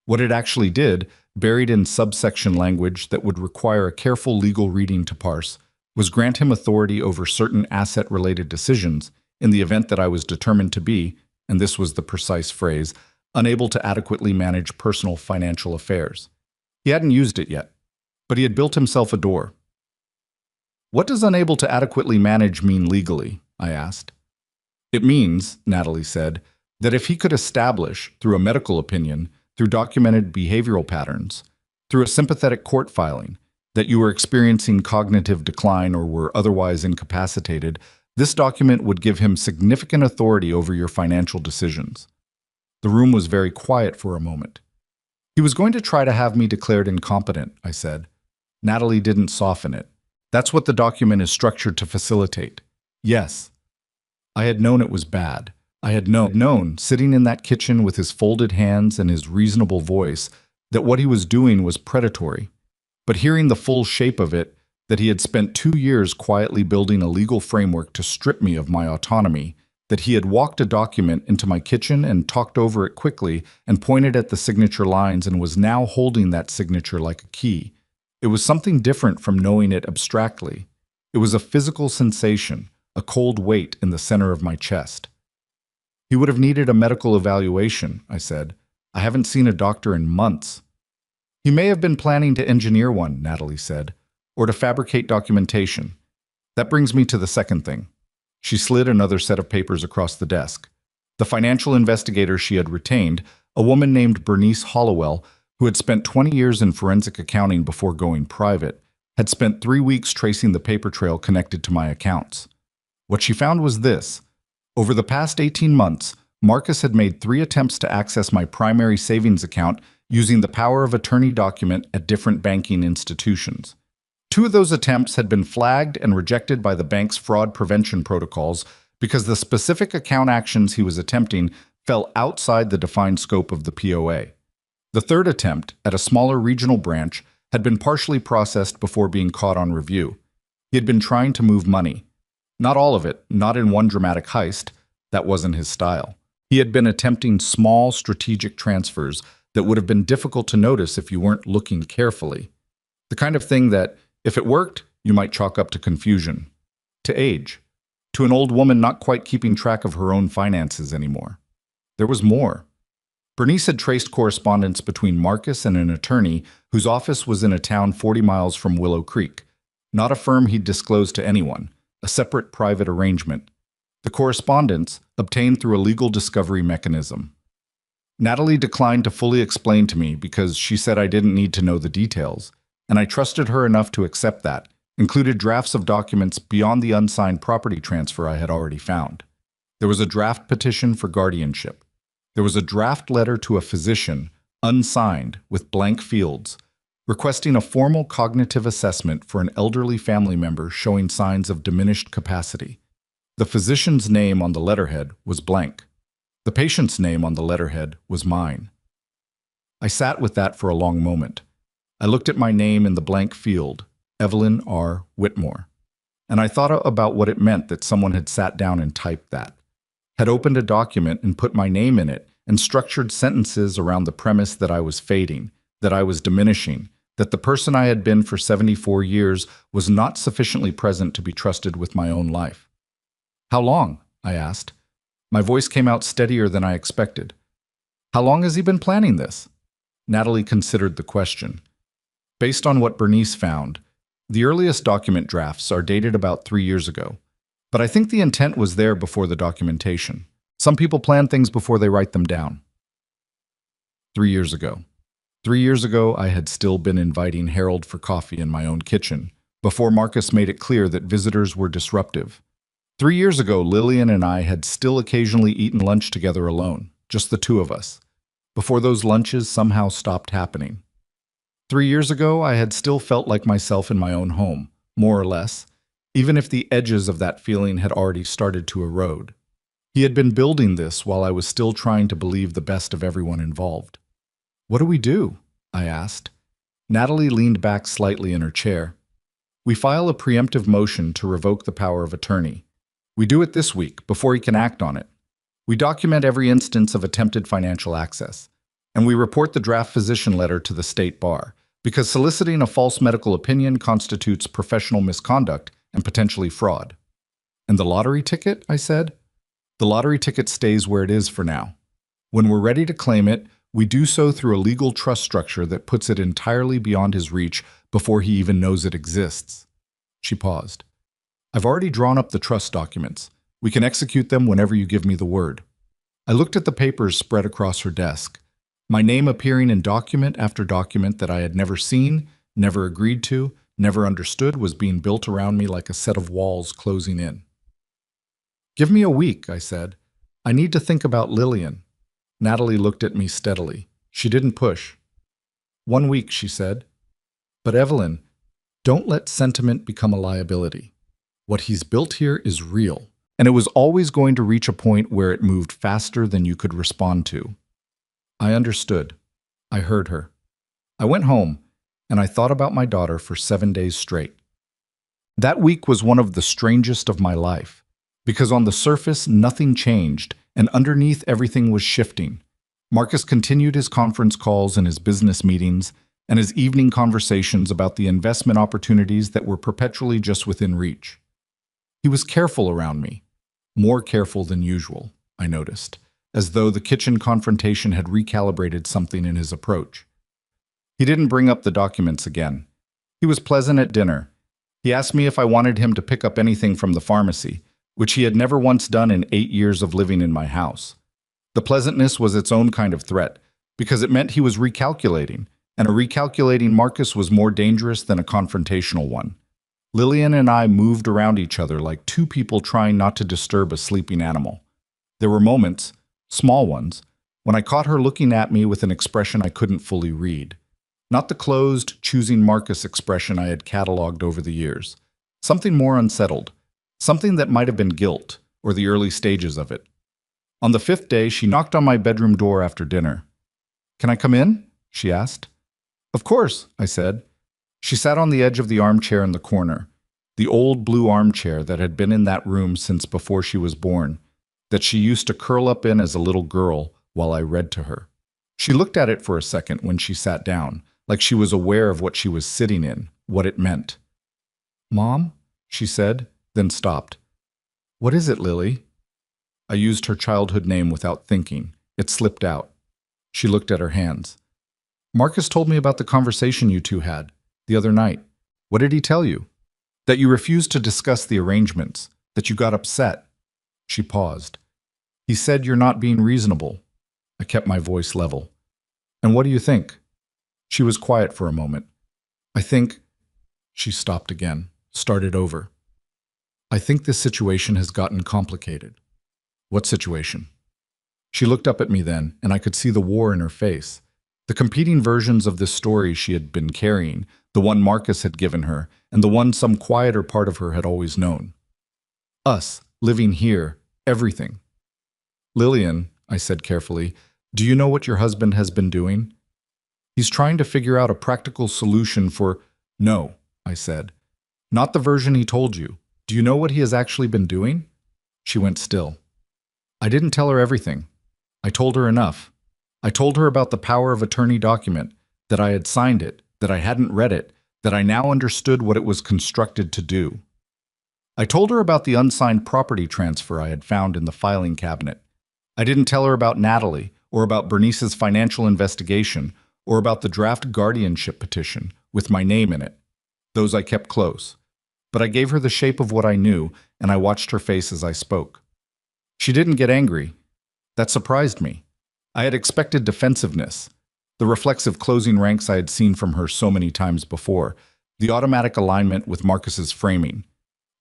What it actually did, buried in subsection language that would require a careful legal reading to parse, was grant him authority over certain asset-related decisions in the event that I was determined to be, and this was the precise phrase, unable to adequately manage personal financial affairs. He hadn't used it yet, but he had built himself a door. "What does unable to adequately manage mean legally?" I asked. "It means," Natalie said, "that if he could establish, through a medical opinion, through documented behavioral patterns, through a sympathetic court filing, that you were experiencing cognitive decline or were otherwise incapacitated, this document would give him significant authority over your financial decisions." The room was very quiet for a moment. "He was going to try to have me declared incompetent," I said. Natalie didn't soften it. "That's what the document is structured to facilitate." "Yes." I had known it was bad. I had known, sitting in that kitchen with his folded hands and his reasonable voice, that what he was doing was predatory. But hearing the full shape of it, that he had spent 2 years quietly building a legal framework to strip me of my autonomy, that he had walked a document into my kitchen and talked over it quickly and pointed at the signature lines and was now holding that signature like a key. It was something different from knowing it abstractly. It was a physical sensation, a cold weight in the center of my chest. "He would have needed a medical evaluation," I said. "I haven't seen a doctor in months." "He may have been planning to engineer one," Natalie said, "or to fabricate documentation. That brings me to the second thing." She slid another set of papers across the desk. The financial investigator she had retained, a woman named Bernice Hollowell, who had spent 20 years in forensic accounting before going private, had spent 3 weeks tracing the paper trail connected to my accounts. What she found was this. Over the past 18 months, Marcus had made 3 attempts to access my primary savings account using the power of attorney document at different banking institutions. 2 of those attempts had been flagged and rejected by the bank's fraud prevention protocols because the specific account actions he was attempting fell outside the defined scope of the POA. The 3rd attempt, at a smaller regional branch, had been partially processed before being caught on review. He had been trying to move money. Not all of it, not in one dramatic heist. That wasn't his style. He had been attempting small, strategic transfers that would have been difficult to notice if you weren't looking carefully. The kind of thing that, if it worked, you might chalk up to confusion, to age, to an old woman not quite keeping track of her own finances anymore. There was more. Bernice had traced correspondence between Marcus and an attorney whose office was in a town 40 miles from Willow Creek, not a firm he'd disclosed to anyone, a separate private arrangement. The correspondence, obtained through a legal discovery mechanism. Natalie declined to fully explain to me because she said I didn't need to know the details, and I trusted her enough to accept that, included drafts of documents beyond the unsigned property transfer I had already found. There was a draft petition for guardianship. There was a draft letter to a physician, unsigned, with blank fields, requesting a formal cognitive assessment for an elderly family member showing signs of diminished capacity. The physician's name on the letterhead was blank. The patient's name on the letterhead was mine. I sat with that for a long moment. I looked at my name in the blank field, Evelyn R. Whitmore, and I thought about what it meant that someone had sat down and typed that, had opened a document and put my name in it and structured sentences around the premise that I was fading, that I was diminishing, that the person I had been for 74 years was not sufficiently present to be trusted with my own life. How long? I asked. My voice came out steadier than I expected. How long has he been planning this? Natalie considered the question. Based on what Bernice found, the earliest document drafts are dated about 3 years ago. But I think the intent was there before the documentation. Some people plan things before they write them down. 3 years ago. 3 years ago, I had still been inviting Harold for coffee in my own kitchen, before Marcus made it clear that visitors were disruptive. 3 years ago, Lillian and I had still occasionally eaten lunch together alone, just the 2 of us, before those lunches somehow stopped happening. 3 years ago, I had still felt like myself in my own home, more or less, even if the edges of that feeling had already started to erode. He had been building this while I was still trying to believe the best of everyone involved. What do we do? I asked. Natalie leaned back slightly in her chair. We file a preemptive motion to revoke the power of attorney. We do it this week, before he can act on it. We document every instance of attempted financial access, and we report the draft physician letter to the state bar, because soliciting a false medical opinion constitutes professional misconduct and potentially fraud. And the lottery ticket, I said? The lottery ticket stays where it is for now. When we're ready to claim it, we do so through a legal trust structure that puts it entirely beyond his reach before he even knows it exists. She paused. I've already drawn up the trust documents. We can execute them whenever you give me the word. I looked at the papers spread across her desk, my name appearing in document after document that I had never seen, never agreed to, never understood was being built around me like a set of walls closing in. Give me a week, I said. I need to think about Lillian. Natalie looked at me steadily. She didn't push. 1 week, she said. But Evelyn, don't let sentiment become a liability. What he's built here is real, and it was always going to reach a point where it moved faster than you could respond to. I understood. I heard her. I went home, and I thought about my daughter for 7 days straight. That week was one of the strangest of my life, because on the surface nothing changed, and underneath everything was shifting. Marcus continued his conference calls and his business meetings, and his evening conversations about the investment opportunities that were perpetually just within reach. He was careful around me, more careful than usual, I noticed, as though the kitchen confrontation had recalibrated something in his approach. He didn't bring up the documents again. He was pleasant at dinner. He asked me if I wanted him to pick up anything from the pharmacy, which he had never once done in 8 years of living in my house. The pleasantness was its own kind of threat, because it meant he was recalculating, and a recalculating Marcus was more dangerous than a confrontational one. Lillian and I moved around each other like 2 people trying not to disturb a sleeping animal. There were moments, small ones, when I caught her looking at me with an expression I couldn't fully read. Not the closed, choosing Marcus expression I had catalogued over the years. Something more unsettled. Something that might have been guilt, or the early stages of it. On the 5th day, she knocked on my bedroom door after dinner. "Can I come in?" she asked. "Of course," I said. She sat on the edge of the armchair in the corner, the old blue armchair that had been in that room since before she was born, that she used to curl up in as a little girl while I read to her. She looked at it for a second when she sat down, like she was aware of what she was sitting in, what it meant. "Mom?" she said, then stopped. "What is it, Lily?" I used her childhood name without thinking. It slipped out. She looked at her hands. "Marcus told me about the conversation you two had the other night. What did he tell you?" "That you refused to discuss the arrangements, that you got upset." She paused. "He said you're not being reasonable." I kept my voice level. "And what do you think?" She was quiet for a moment. "I think—" She stopped again, started over. "I think this situation has gotten complicated." "What situation?" She looked up at me then, and I could see the war in her face. The competing versions of this story she had been carrying, the one Marcus had given her, and the one some quieter part of her had always known. Us, living here, everything. "Lillian," I said carefully, "do you know what your husband has been doing?" "He's trying to figure out a practical solution for—" "No," I said. "Not the version he told you. Do you know what he has actually been doing?" She went still. I didn't tell her everything. I told her enough. I told her about the power of attorney document, that I had signed it, that I hadn't read it, that I now understood what it was constructed to do. I told her about the unsigned property transfer I had found in the filing cabinet. I didn't tell her about Natalie, or about Bernice's financial investigation, or about the draft guardianship petition, with my name in it. Those I kept close. But I gave her the shape of what I knew, and I watched her face as I spoke. She didn't get angry. That surprised me. I had expected defensiveness, the reflexive closing ranks I had seen from her so many times before, the automatic alignment with Marcus's framing.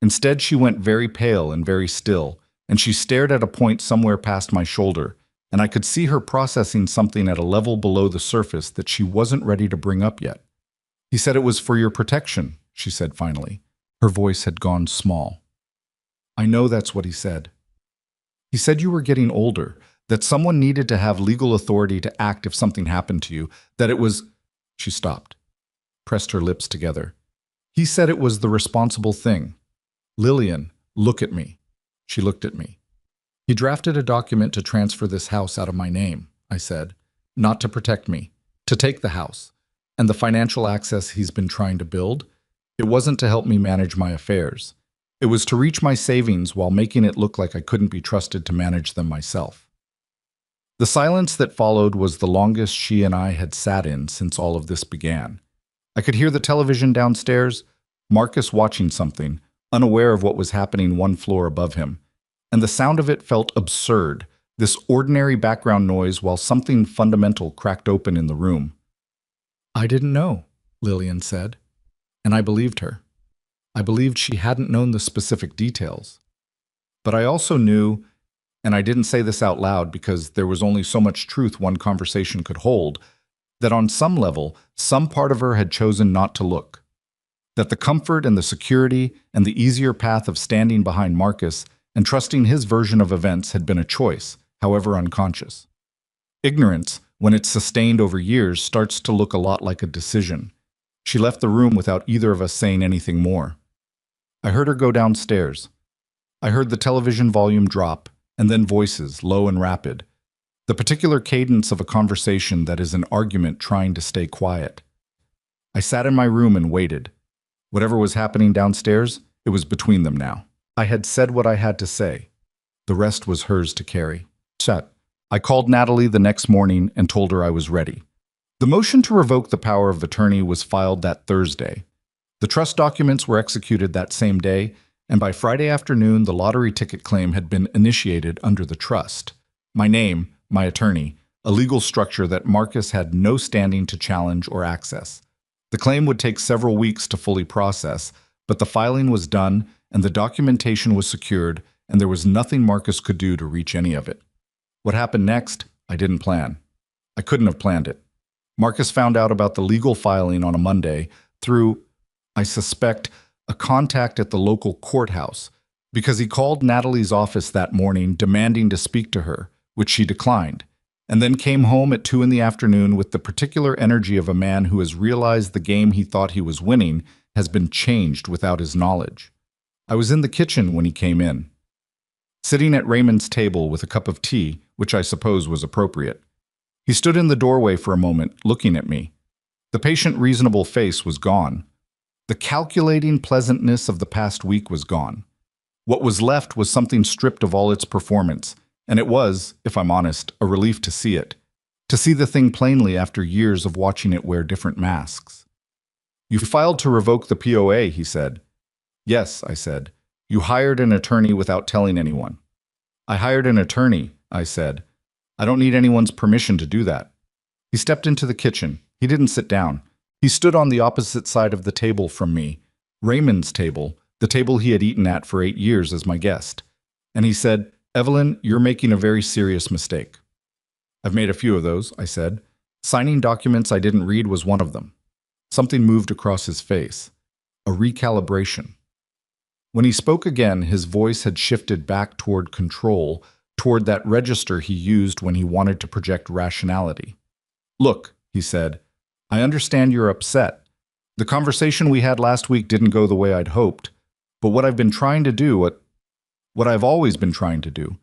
Instead, she went very pale and very still, and she stared at a point somewhere past my shoulder, and I could see her processing something at a level below the surface that she wasn't ready to bring up yet. "He said it was for your protection," she said finally. Her voice had gone small. "I know that's what he said. He said you were getting older, that someone needed to have legal authority to act if something happened to you, that it was—" She stopped, pressed her lips together. "He said it was the responsible thing. Lillian, look at me." She looked at me. "He drafted a document to transfer this house out of my name," I said, "not to protect me, to take the house. And the financial access he's been trying to build, it wasn't to help me manage my affairs. It was to reach my savings while making it look like I couldn't be trusted to manage them myself." The silence that followed was the longest she and I had sat in since all of this began. I could hear the television downstairs, Marcus watching something, unaware of what was happening one floor above him, and the sound of it felt absurd, this ordinary background noise while something fundamental cracked open in the room. "I didn't know," Lillian said, and I believed her. I believed she hadn't known the specific details. But I also knew, and I didn't say this out loud because there was only so much truth one conversation could hold, that on some level, some part of her had chosen not to look. That the comfort and the security and the easier path of standing behind Marcus and trusting his version of events had been a choice, however unconscious. Ignorance, when it's sustained over years, starts to look a lot like a decision. She left the room without either of us saying anything more. I heard her go downstairs. I heard the television volume drop, and then voices, low and rapid. The particular cadence of a conversation that is an argument trying to stay quiet. I sat in my room and waited. Whatever was happening downstairs, it was between them now. I had said what I had to say. The rest was hers to carry. Chat. I called Natalie the next morning and told her I was ready. The motion to revoke the power of attorney was filed that Thursday. The trust documents were executed that same day, and by Friday afternoon, the lottery ticket claim had been initiated under the trust. My name, my attorney, a legal structure that Marcus had no standing to challenge or access. The claim would take several weeks to fully process, but the filing was done and the documentation was secured, and there was nothing Marcus could do to reach any of it. What happened next, I didn't plan. I couldn't have planned it. Marcus found out about the legal filing on a Monday through, I suspect, a contact at the local courthouse, because he called Natalie's office that morning demanding to speak to her, which she declined, and then came home at 2 in the afternoon with the particular energy of a man who has realized the game he thought he was winning has been changed without his knowledge. I was in the kitchen when he came in, sitting at Raymond's table with a cup of tea, which I suppose was appropriate. He stood in the doorway for a moment, looking at me. The patient, reasonable face was gone. The calculating pleasantness of the past week was gone. What was left was something stripped of all its performance, and it was, if I'm honest, a relief to see it. To see the thing plainly after years of watching it wear different masks. "You filed to revoke the POA," he said. "Yes," I said. "You hired an attorney without telling anyone." "I hired an attorney," I said. "I don't need anyone's permission to do that." He stepped into the kitchen. He didn't sit down. He stood on the opposite side of the table from me, Raymond's table, the table he had eaten at for 8 years as my guest. And he said, "Evelyn, you're making a very serious mistake." "I've made a few of those," I said. "Signing documents I didn't read was one of them." Something moved across his face. A recalibration. When he spoke again, his voice had shifted back toward control, toward that register he used when he wanted to project rationality. "Look," he said, "I understand you're upset. The conversation we had last week didn't go the way I'd hoped, but what I've been trying to do, what I've always been trying to do,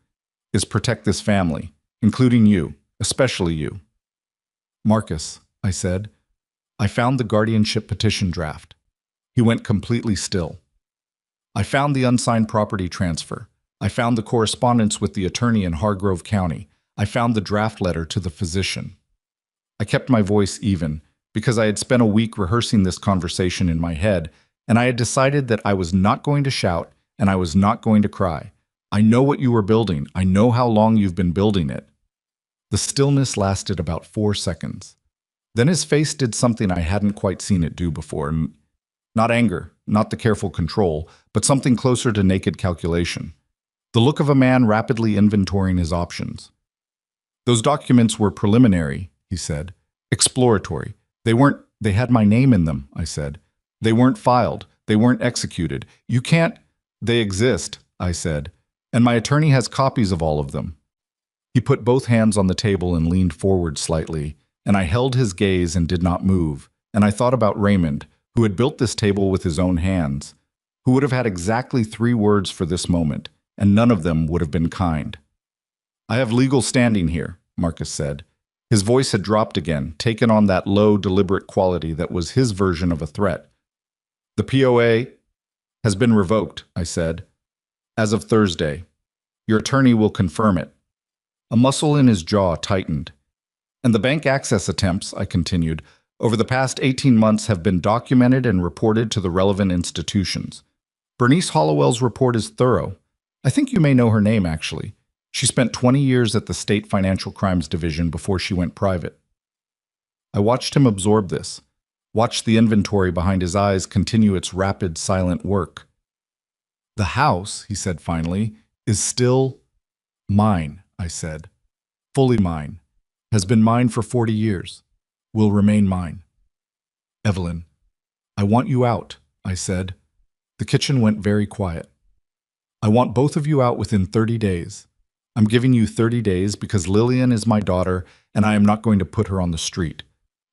is protect this family, including you, especially you." "Marcus," I said, "I found the guardianship petition draft." He went completely still. "I found the unsigned property transfer. I found the correspondence with the attorney in Hargrove County. I found the draft letter to the physician." I kept my voice even, because I had spent a week rehearsing this conversation in my head, and I had decided that I was not going to shout and I was not going to cry. "I know what you were building. I know how long you've been building it." The stillness lasted about 4 seconds. Then his face did something I hadn't quite seen it do before. Not anger, not the careful control, but something closer to naked calculation. The look of a man rapidly inventorying his options. "Those documents were preliminary," he said. "Exploratory. They had my name in them," I said. "They weren't filed. They weren't executed. You can't—" "They exist," I said, "and my attorney has copies of all of them." He put both hands on the table and leaned forward slightly, and I held his gaze and did not move, and I thought about Raymond, who had built this table with his own hands, who would have had exactly 3 words for this moment, and none of them would have been kind. "I have legal standing here," Marcus said. His voice had dropped again, taken on that low, deliberate quality that was his version of a threat. "The POA has been revoked," I said, "as of Thursday. Your attorney will confirm it." A muscle in his jaw tightened. "And the bank access attempts," I continued, "over the past 18 months have been documented and reported to the relevant institutions. Bernice Hollowell's report is thorough. I think you may know her name, actually. She spent 20 years at the State Financial Crimes Division before she went private." I watched him absorb this, watched the inventory behind his eyes continue its rapid, silent work. "The house," he said finally, "is still mine," I said. "Fully mine. Has been mine for 40 years. Will remain mine." "Evelyn, I want you out," I said. The kitchen went very quiet. "I want both of you out within 30 days. I'm giving you 30 days because Lillian is my daughter and I am not going to put her on the street.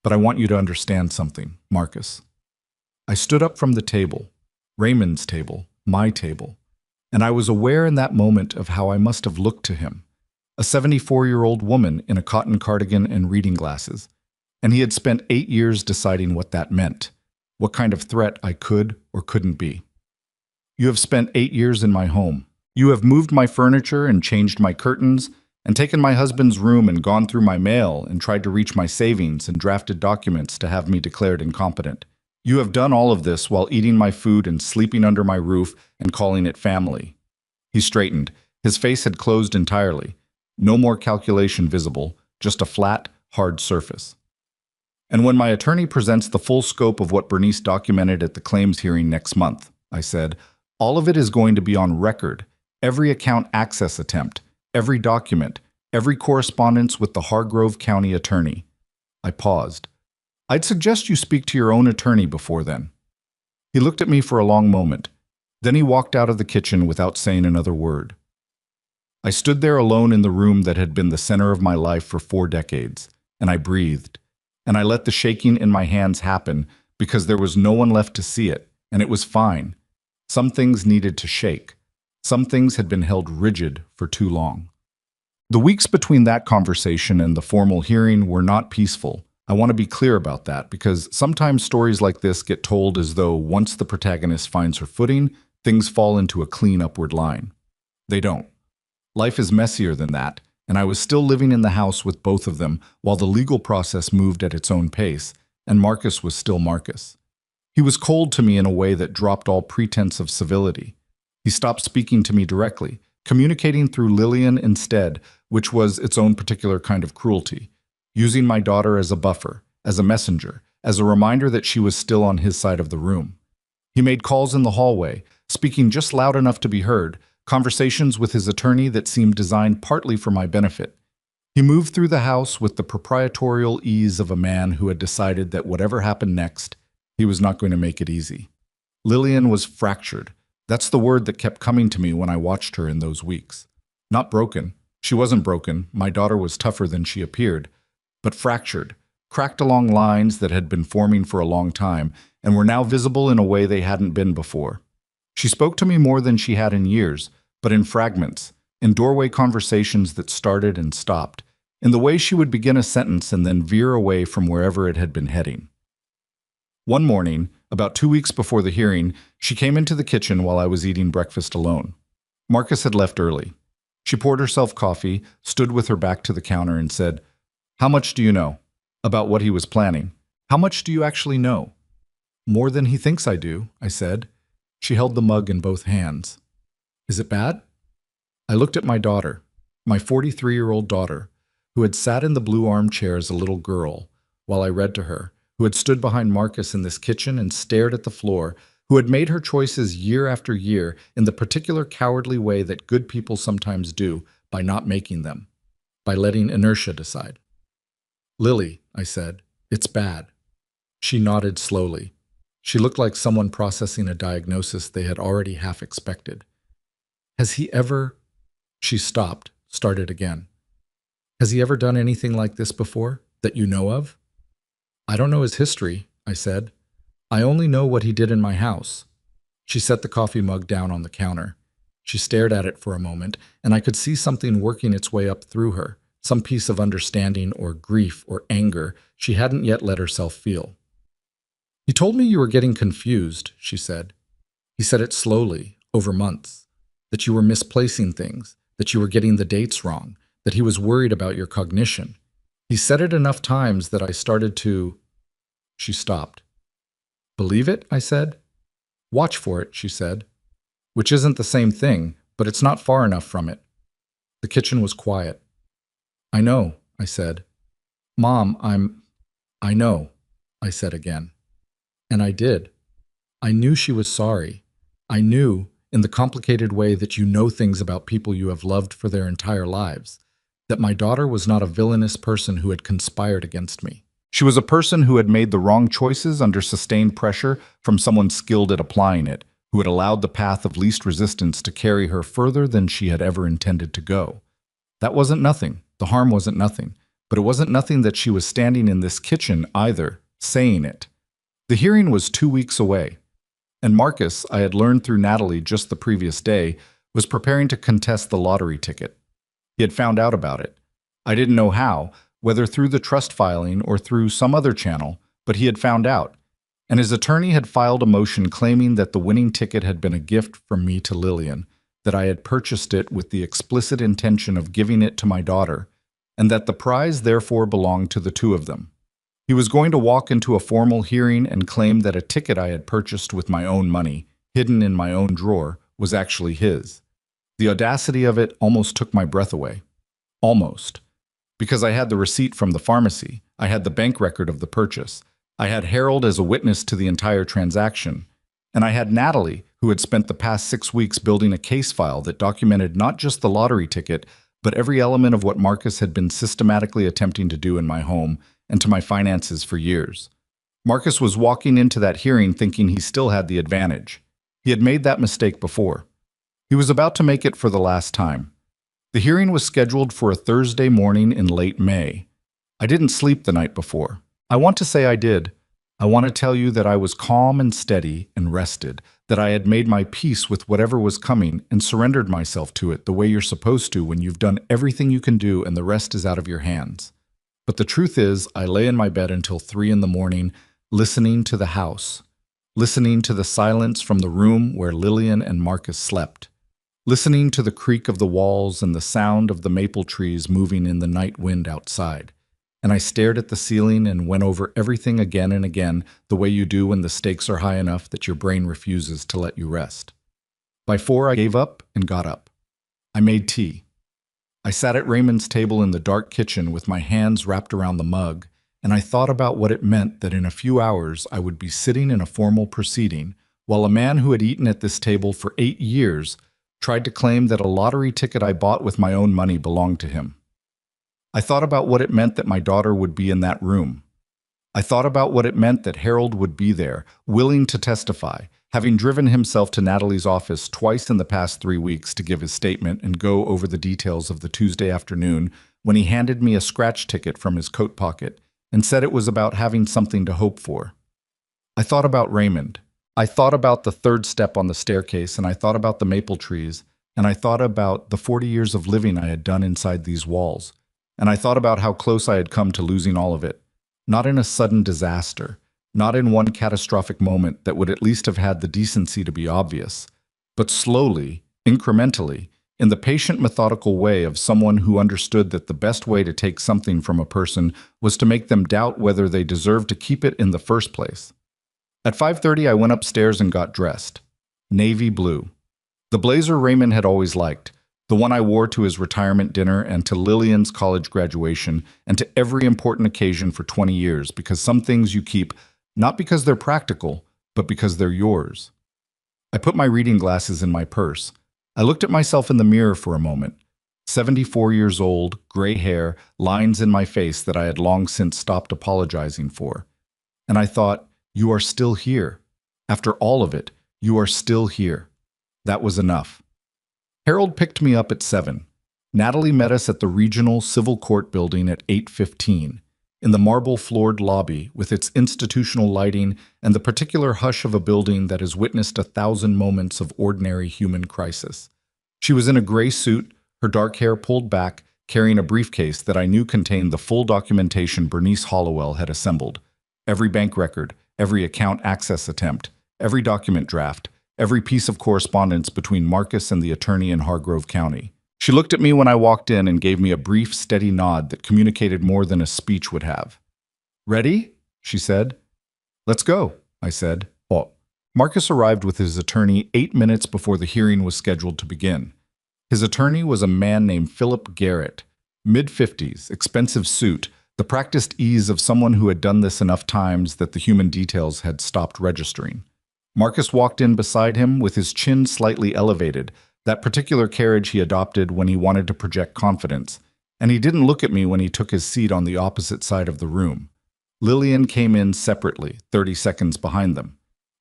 But I want you to understand something, Marcus." I stood up from the table, Raymond's table, my table, and I was aware in that moment of how I must have looked to him. A 74-year-old woman in a cotton cardigan and reading glasses. And he had spent 8 years deciding what that meant, what kind of threat I could or couldn't be. "You have spent 8 years in my home. You have moved my furniture and changed my curtains and taken my husband's room and gone through my mail and tried to reach my savings and drafted documents to have me declared incompetent. You have done all of this while eating my food and sleeping under my roof and calling it family." He straightened. His face had closed entirely. No more calculation visible, just a flat, hard surface. "And when my attorney presents the full scope of what Bernice documented at the claims hearing next month," I said, "all of it is going to be on record. Every account access attempt, every document, every correspondence with the Hargrove County attorney. I paused. I'd suggest you speak to your own attorney before then. He looked at me for a long moment. Then he walked out of the kitchen without saying another word. I stood there alone in the room that had been the center of my life for 4 decades, and I breathed, and I let the shaking in my hands happen because there was no one left to see it, and it was fine. Some things needed to shake. Some things had been held rigid for too long. The weeks between that conversation and the formal hearing were not peaceful. I want to be clear about that because sometimes stories like this get told as though once the protagonist finds her footing, things fall into a clean upward line. They don't. Life is messier than that, and I was still living in the house with both of them while the legal process moved at its own pace, and Marcus was still Marcus. He was cold to me in a way that dropped all pretense of civility. He stopped speaking to me directly, communicating through Lillian instead, which was its own particular kind of cruelty, using my daughter as a buffer, as a messenger, as a reminder that she was still on his side of the room. He made calls in the hallway, speaking just loud enough to be heard, conversations with his attorney that seemed designed partly for my benefit. He moved through the house with the proprietorial ease of a man who had decided that whatever happened next, he was not going to make it easy. Lillian was fractured. That's the word that kept coming to me when I watched her in those weeks. Not broken. She wasn't broken. My daughter was tougher than she appeared. But fractured, cracked along lines that had been forming for a long time and were now visible in a way they hadn't been before. She spoke to me more than she had in years, but in fragments, in doorway conversations that started and stopped, in the way she would begin a sentence and then veer away from wherever it had been heading. One morning, about 2 weeks before the hearing, she came into the kitchen while I was eating breakfast alone. Marcus had left early. She poured herself coffee, stood with her back to the counter and said, "How much do you know about what he was planning? How much do you actually know?" "More than he thinks I do," I said. She held the mug in both hands. "Is it bad?" I looked at my daughter, my 43-year-old daughter, who had sat in the blue armchair as a little girl while I read to her, who had stood behind Marcus in this kitchen and stared at the floor, who had made her choices year after year in the particular cowardly way that good people sometimes do by not making them, by letting inertia decide. "Lily," I said, "it's bad." She nodded slowly. She looked like someone processing a diagnosis they had already half expected. "Has he ever—" She stopped, started again. "Has he ever done anything like this before, that you know of?" "I don't know his history," I said. "I only know what he did in my house." She set the coffee mug down on the counter. She stared at it for a moment, and I could see something working its way up through her, some piece of understanding or grief or anger she hadn't yet let herself feel. "He told me you were getting confused," she said. "He said it slowly, over months, that you were misplacing things, that you were getting the dates wrong, that he was worried about your cognition. He said it enough times that I started to—" She stopped. "Believe it?" I said. "Watch for it," she said. "Which isn't the same thing, but it's not far enough from it." The kitchen was quiet. "I know," I said. "Mom, I know," I said again. And I did. I knew she was sorry. I knew, in the complicated way that you know things about people you have loved for their entire lives, that my daughter was not a villainous person who had conspired against me. She was a person who had made the wrong choices under sustained pressure from someone skilled at applying it, who had allowed the path of least resistance to carry her further than she had ever intended to go. That wasn't nothing. The harm wasn't nothing. But it wasn't nothing that she was standing in this kitchen either, saying it. The hearing was 2 weeks away, and Marcus, I had learned through Natalie just the previous day, was preparing to contest the lottery ticket. He had found out about it. I didn't know how, whether through the trust filing or through some other channel, but he had found out, and his attorney had filed a motion claiming that the winning ticket had been a gift from me to Lillian, that I had purchased it with the explicit intention of giving it to my daughter, and that the prize therefore belonged to the two of them. He was going to walk into a formal hearing and claim that a ticket I had purchased with my own money, hidden in my own drawer, was actually his. The audacity of it almost took my breath away. Almost. Because I had the receipt from the pharmacy, I had the bank record of the purchase, I had Harold as a witness to the entire transaction, and I had Natalie, who had spent the past 6 weeks building a case file that documented not just the lottery ticket, but every element of what Marcus had been systematically attempting to do in my home and to my finances for years. Marcus was walking into that hearing thinking he still had the advantage. He had made that mistake before. He was about to make it for the last time. The hearing was scheduled for a Thursday morning in late May. I didn't sleep the night before. I want to say I did. I want to tell you that I was calm and steady and rested, that I had made my peace with whatever was coming and surrendered myself to it the way you're supposed to when you've done everything you can do and the rest is out of your hands. But the truth is, I lay in my bed until 3 in the morning, listening to the house, listening to the silence from the room where Lillian and Marcus slept, listening to the creak of the walls and the sound of the maple trees moving in the night wind outside. And I stared at the ceiling and went over everything again and again, the way you do when the stakes are high enough that your brain refuses to let you rest. By 4, I gave up and got up. I made tea. I sat at Raymond's table in the dark kitchen with my hands wrapped around the mug, and I thought about what it meant that in a few hours I would be sitting in a formal proceeding while a man who had eaten at this table for 8 years tried to claim that a lottery ticket I bought with my own money belonged to him. I thought about what it meant that my daughter would be in that room. I thought about what it meant that Harold would be there, willing to testify, having driven himself to Natalie's office twice in the past 3 weeks to give his statement and go over the details of the Tuesday afternoon when he handed me a scratch ticket from his coat pocket and said it was about having something to hope for. I thought about Raymond. I thought about the third step on the staircase, and I thought about the maple trees, and I thought about the 40 years of living I had done inside these walls. And I thought about how close I had come to losing all of it, not in a sudden disaster, not in one catastrophic moment that would at least have had the decency to be obvious, but slowly, incrementally, in the patient, methodical way of someone who understood that the best way to take something from a person was to make them doubt whether they deserved to keep it in the first place. At 5:30, I went upstairs and got dressed. Navy blue. The blazer Raymond had always liked, the one I wore to his retirement dinner and to Lillian's college graduation and to every important occasion for 20 years, because some things you keep not because they're practical, but because they're yours. I put my reading glasses in my purse. I looked at myself in the mirror for a moment. 74 years old, gray hair, lines in my face that I had long since stopped apologizing for. And I thought, you are still here. After all of it, you are still here. That was enough. Harold picked me up at 7. Natalie met us at the Regional Civil Court building at 8:15, in the marble-floored lobby with its institutional lighting and the particular hush of a building that has witnessed 1,000 moments of ordinary human crisis. She was in a gray suit, her dark hair pulled back, carrying a briefcase that I knew contained the full documentation Bernice Hollowell had assembled. Every bank record, every account access attempt, every document draft, every piece of correspondence between Marcus and the attorney in Hargrove County. She looked at me when I walked in and gave me a brief, steady nod that communicated more than a speech would have. "Ready?" she said. "Let's go," I said. Oh. Marcus arrived with his attorney 8 minutes before the hearing was scheduled to begin. His attorney was a man named Philip Garrett, mid-50s, expensive suit, the practiced ease of someone who had done this enough times that the human details had stopped registering. Marcus walked in beside him with his chin slightly elevated, that particular carriage he adopted when he wanted to project confidence, and he didn't look at me when he took his seat on the opposite side of the room. Lillian came in separately, 30 seconds behind them.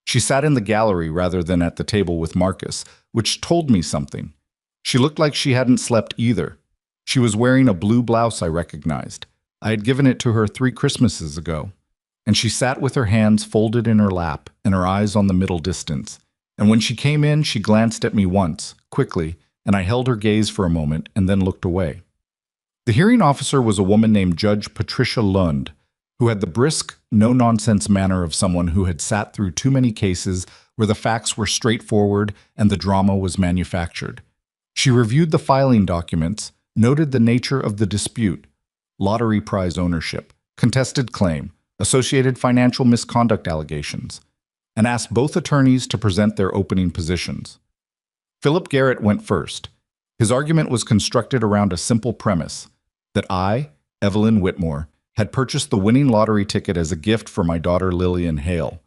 She sat in the gallery rather than at the table with Marcus, which told me something. She looked like she hadn't slept either. She was wearing a blue blouse I recognized. I had given it to her 3 Christmases ago. And she sat with her hands folded in her lap and her eyes on the middle distance. And when she came in, she glanced at me once, quickly, and I held her gaze for a moment and then looked away. The hearing officer was a woman named Judge Patricia Lund, who had the brisk, no-nonsense manner of someone who had sat through too many cases where the facts were straightforward and the drama was manufactured. She reviewed the filing documents, noted the nature of the dispute, lottery prize ownership, contested claim, associated financial misconduct allegations, and asked both attorneys to present their opening positions. Philip Garrett went first. His argument was constructed around a simple premise, that I, Evelyn Whitmore, had purchased the winning lottery ticket as a gift for my daughter Lillian Hale,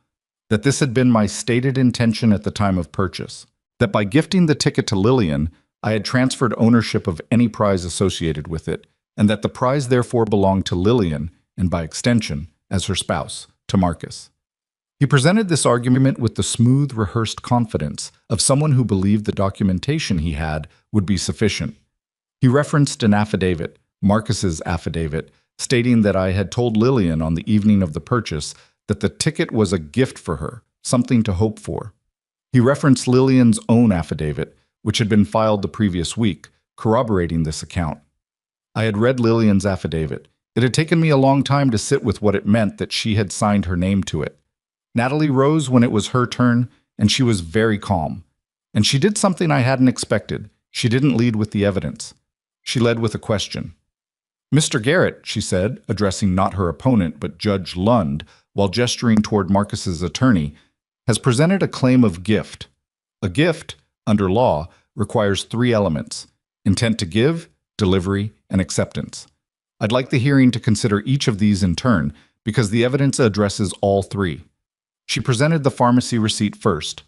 that this had been my stated intention at the time of purchase, that by gifting the ticket to Lillian, I had transferred ownership of any prize associated with it, and that the prize therefore belonged to Lillian, and by extension, as her spouse, to Marcus. He presented this argument with the smooth, rehearsed confidence of someone who believed the documentation he had would be sufficient. He referenced an affidavit, Marcus's affidavit, stating that I had told Lillian on the evening of the purchase that the ticket was a gift for her, something to hope for. He referenced Lillian's own affidavit, which had been filed the previous week, corroborating this account. I had read Lillian's affidavit. It had taken me a long time to sit with what it meant that she had signed her name to it. Natalie rose when it was her turn, and she was very calm. And she did something I hadn't expected. She didn't lead with the evidence. She led with a question. "Mr. Garrett," she said, addressing not her opponent but Judge Lund, while gesturing toward Marcus's attorney, "has presented a claim of gift. A gift, under law, requires 3 elements: intent to give, delivery, and acceptance. I'd like the hearing to consider each of these in turn, because the evidence addresses all 3. She presented the pharmacy receipt first,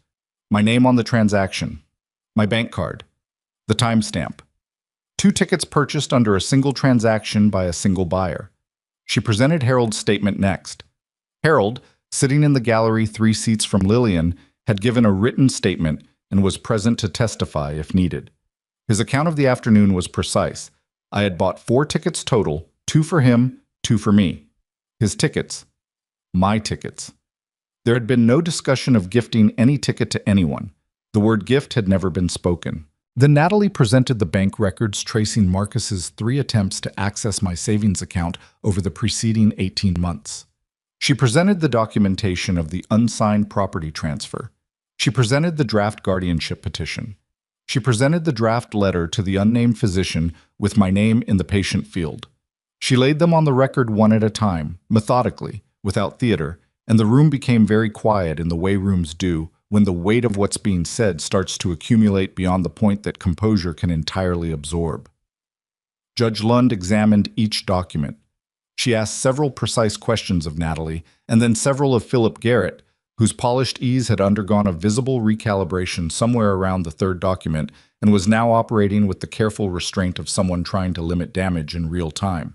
my name on the transaction, my bank card, the timestamp, 2 tickets purchased under a single transaction by a single buyer. She presented Harold's statement next. Harold, sitting in the gallery 3 seats from Lillian, had given a written statement and was present to testify if needed. His account of the afternoon was precise. I had bought 4 tickets total, 2 for him, 2 for me. His tickets. My tickets. There had been no discussion of gifting any ticket to anyone. The word gift had never been spoken. Then Natalie presented the bank records tracing Marcus's 3 attempts to access my savings account over the preceding 18 months. She presented the documentation of the unsigned property transfer. She presented the draft guardianship petition. She presented the draft letter to the unnamed physician with my name in the patient field. She laid them on the record one at a time, methodically, without theater, and the room became very quiet in the way rooms do when the weight of what's being said starts to accumulate beyond the point that composure can entirely absorb. Judge Lund examined each document. She asked several precise questions of Natalie, and then several of Philip Garrett, whose polished ease had undergone a visible recalibration somewhere around the 3rd document and was now operating with the careful restraint of someone trying to limit damage in real time.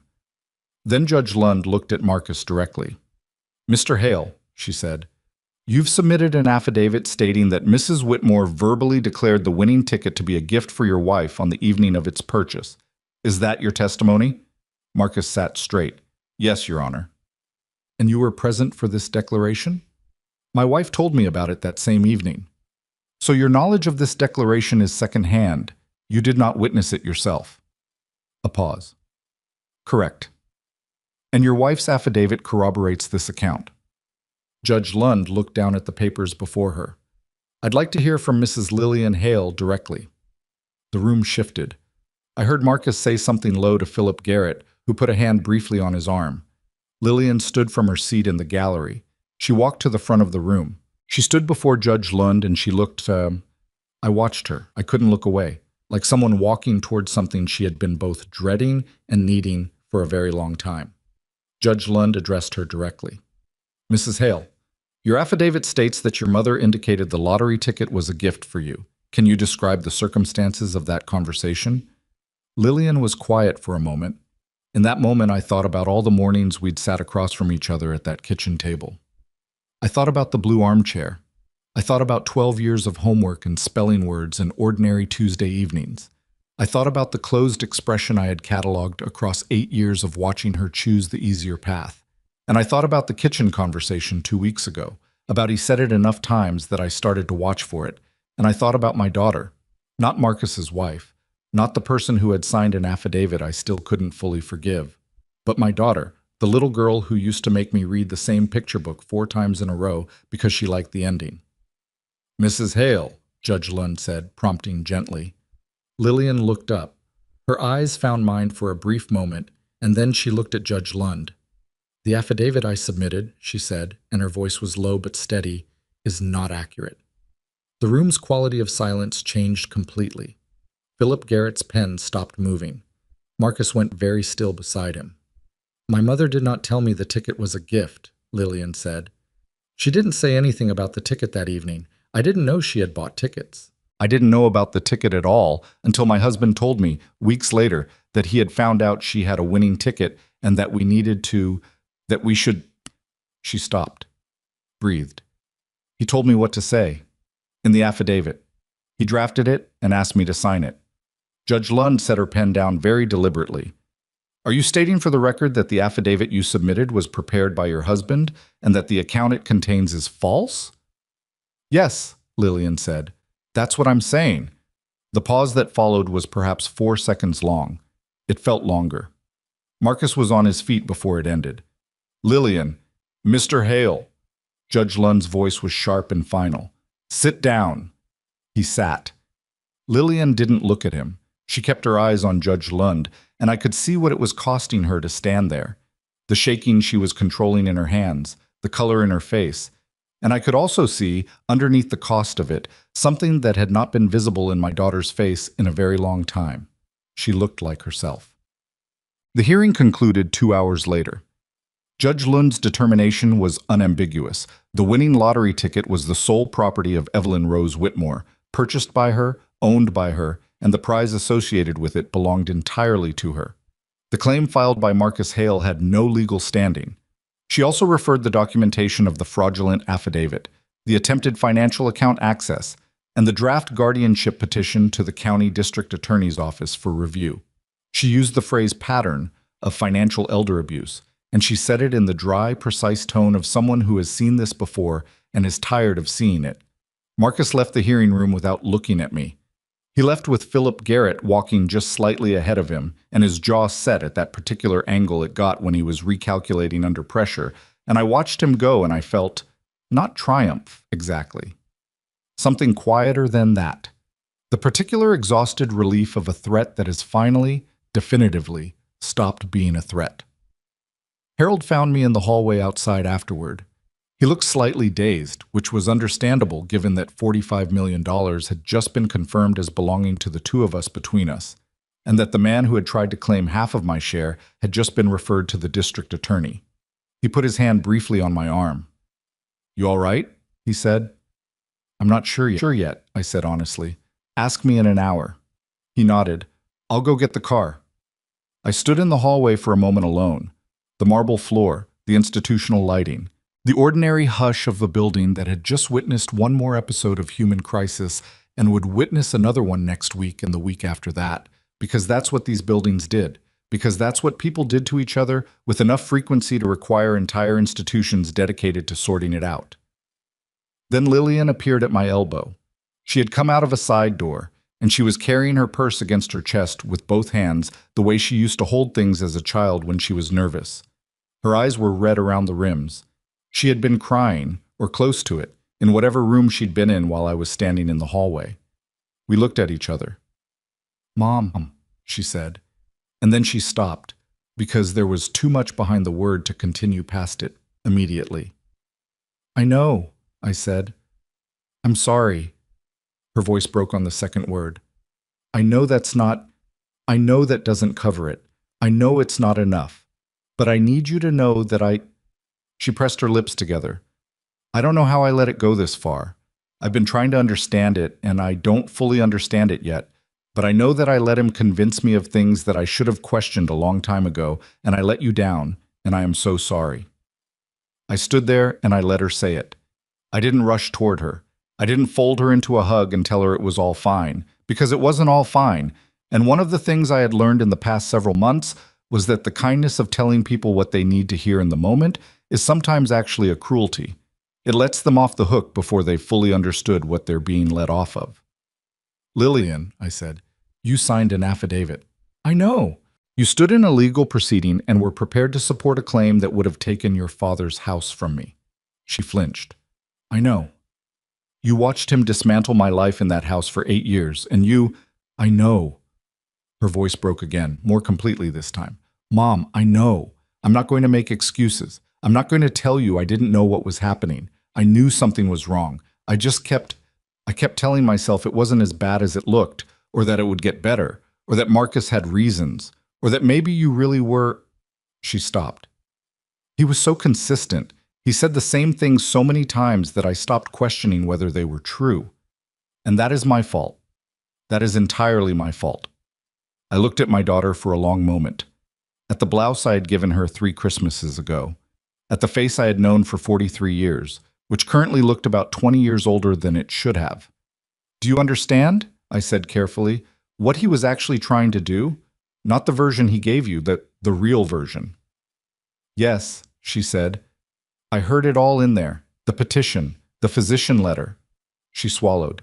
Then Judge Lund looked at Marcus directly. "Mr. Hale," she said, "you've submitted an affidavit stating that Mrs. Whitmore verbally declared the winning ticket to be a gift for your wife on the evening of its purchase. Is that your testimony?" Marcus sat straight. "Yes, Your Honor." "And you were present for this declaration?" "My wife told me about it that same evening." "So your knowledge of this declaration is secondhand. You did not witness it yourself." A pause. "Correct. And your wife's affidavit corroborates this account." Judge Lund looked down at the papers before her. "I'd like to hear from Mrs. Lillian Hale directly." The room shifted. I heard Marcus say something low to Philip Garrett, who put a hand briefly on his arm. Lillian stood from her seat in the gallery. She walked to the front of the room. She stood before Judge Lund and she looked, I watched her. I couldn't look away, like someone walking towards something she had been both dreading and needing for a very long time. Judge Lund addressed her directly. "Mrs. Hale, your affidavit states that your mother indicated the lottery ticket was a gift for you. Can you describe the circumstances of that conversation?" Lillian was quiet for a moment. In that moment, I thought about all the mornings we'd sat across from each other at that kitchen table. I thought about the blue armchair. I thought about 12 years of homework and spelling words and ordinary Tuesday evenings. I thought about the closed expression I had cataloged across 8 years of watching her choose the easier path. And I thought about the kitchen conversation 2 weeks ago, about he said it enough times that I started to watch for it. And I thought about my daughter, not Marcus's wife, not the person who had signed an affidavit I still couldn't fully forgive, but my daughter, the little girl who used to make me read the same picture book 4 times in a row because she liked the ending. "Mrs. Hale," Judge Lund said, prompting gently. Lillian looked up. Her eyes found mine for a brief moment, and then she looked at Judge Lund. "The affidavit I submitted," she said, and her voice was low but steady, "is not accurate." The room's quality of silence changed completely. Philip Garrett's pen stopped moving. Marcus went very still beside him. "My mother did not tell me the ticket was a gift," Lillian said. "She didn't say anything about the ticket that evening. I didn't know she had bought tickets. I didn't know about the ticket at all until my husband told me, weeks later, that he had found out she had a winning ticket and that we should. She stopped, breathed. He told me what to say. In the affidavit. He drafted it and asked me to sign it. Judge Lund set her pen down very deliberately. Are you stating for the record that the affidavit you submitted was prepared by your husband and that the account it contains is false? Yes, Lillian said. That's what I'm saying. The pause that followed was perhaps 4 seconds long. It felt longer. Marcus was on his feet before it ended. Lillian, Mr. Hale. Judge Lund's voice was sharp and final. Sit down. He sat. Lillian didn't look at him. She kept her eyes on Judge Lund, and I could see what it was costing her to stand there. The shaking she was controlling in her hands, the color in her face. And I could also see, underneath the cost of it, something that had not been visible in my daughter's face in a very long time. She looked like herself. The hearing concluded 2 hours later. Judge Lund's determination was unambiguous. The winning lottery ticket was the sole property of Evelyn Rose Whitmore, purchased by her, owned by her, and the prize associated with it belonged entirely to her. The claim filed by Marcus Hale had no legal standing. She also referred the documentation of the fraudulent affidavit, the attempted financial account access, and the draft guardianship petition to the county district attorney's office for review. She used the phrase pattern of financial elder abuse, and she said it in the dry, precise tone of someone who has seen this before and is tired of seeing it. Marcus left the hearing room without looking at me. He left with Philip Garrett walking just slightly ahead of him, and his jaw set at that particular angle it got when he was recalculating under pressure, and I watched him go and I felt, not triumph exactly. Something quieter than that. The particular exhausted relief of a threat that has finally, definitively, stopped being a threat. Harold found me in the hallway outside afterward. He looked slightly dazed, which was understandable given that $45 million had just been confirmed as belonging to the two of us between us, and that the man who had tried to claim half of my share had just been referred to the district attorney. He put his hand briefly on my arm. You all right? He said. I'm not sure yet, I said honestly. Ask me in an hour. He nodded. I'll go get the car. I stood in the hallway for a moment alone. The marble floor, the institutional lighting, the ordinary hush of the building that had just witnessed one more episode of human crisis and would witness another one next week and the week after that, because that's what these buildings did, because that's what people did to each other with enough frequency to require entire institutions dedicated to sorting it out. Then Lillian appeared at my elbow. She had come out of a side door, and she was carrying her purse against her chest with both hands the way she used to hold things as a child when she was nervous. Her eyes were red around the rims. She had been crying, or close to it, in whatever room she'd been in while I was standing in the hallway. We looked at each other. Mom, she said, and then she stopped, because there was too much behind the word to continue past it immediately. I know, I said. I'm sorry. Her voice broke on the second word. I know that doesn't cover it. I know it's not enough. But I need you to know that She pressed her lips together. I don't know how I let it go this far. I've been trying to understand it, and I don't fully understand it yet. But I know that I let him convince me of things that I should have questioned a long time ago, and I let you down, and I am so sorry. I stood there, and I let her say it. I didn't rush toward her. I didn't fold her into a hug and tell her it was all fine, because it wasn't all fine. And one of the things I had learned in the past several months was that the kindness of telling people what they need to hear in the moment is sometimes actually a cruelty. It lets them off the hook before they've fully understood what they're being let off of. Lillian, I said, you signed an affidavit. I know. You stood in a legal proceeding and were prepared to support a claim that would have taken your father's house from me. She flinched. I know. You watched him dismantle my life in that house for 8 years, and I know. Her voice broke again, more completely this time. Mom, I know. I'm not going to make excuses. I'm not going to tell you I didn't know what was happening. I knew something was wrong. I kept telling myself it wasn't as bad as it looked, or that it would get better, or that Marcus had reasons, or that maybe you really were. She stopped. He was so consistent. He said the same things so many times that I stopped questioning whether they were true. And that is my fault. That is entirely my fault. I looked at my daughter for a long moment. At the blouse I had given her 3 Christmases ago. At the face I had known for 43 years, which currently looked about 20 years older than it should have. Do you understand? I said carefully. What he was actually trying to do? Not the version he gave you, the real version. Yes, she said. I heard it all in there. The petition, the physician letter. She swallowed.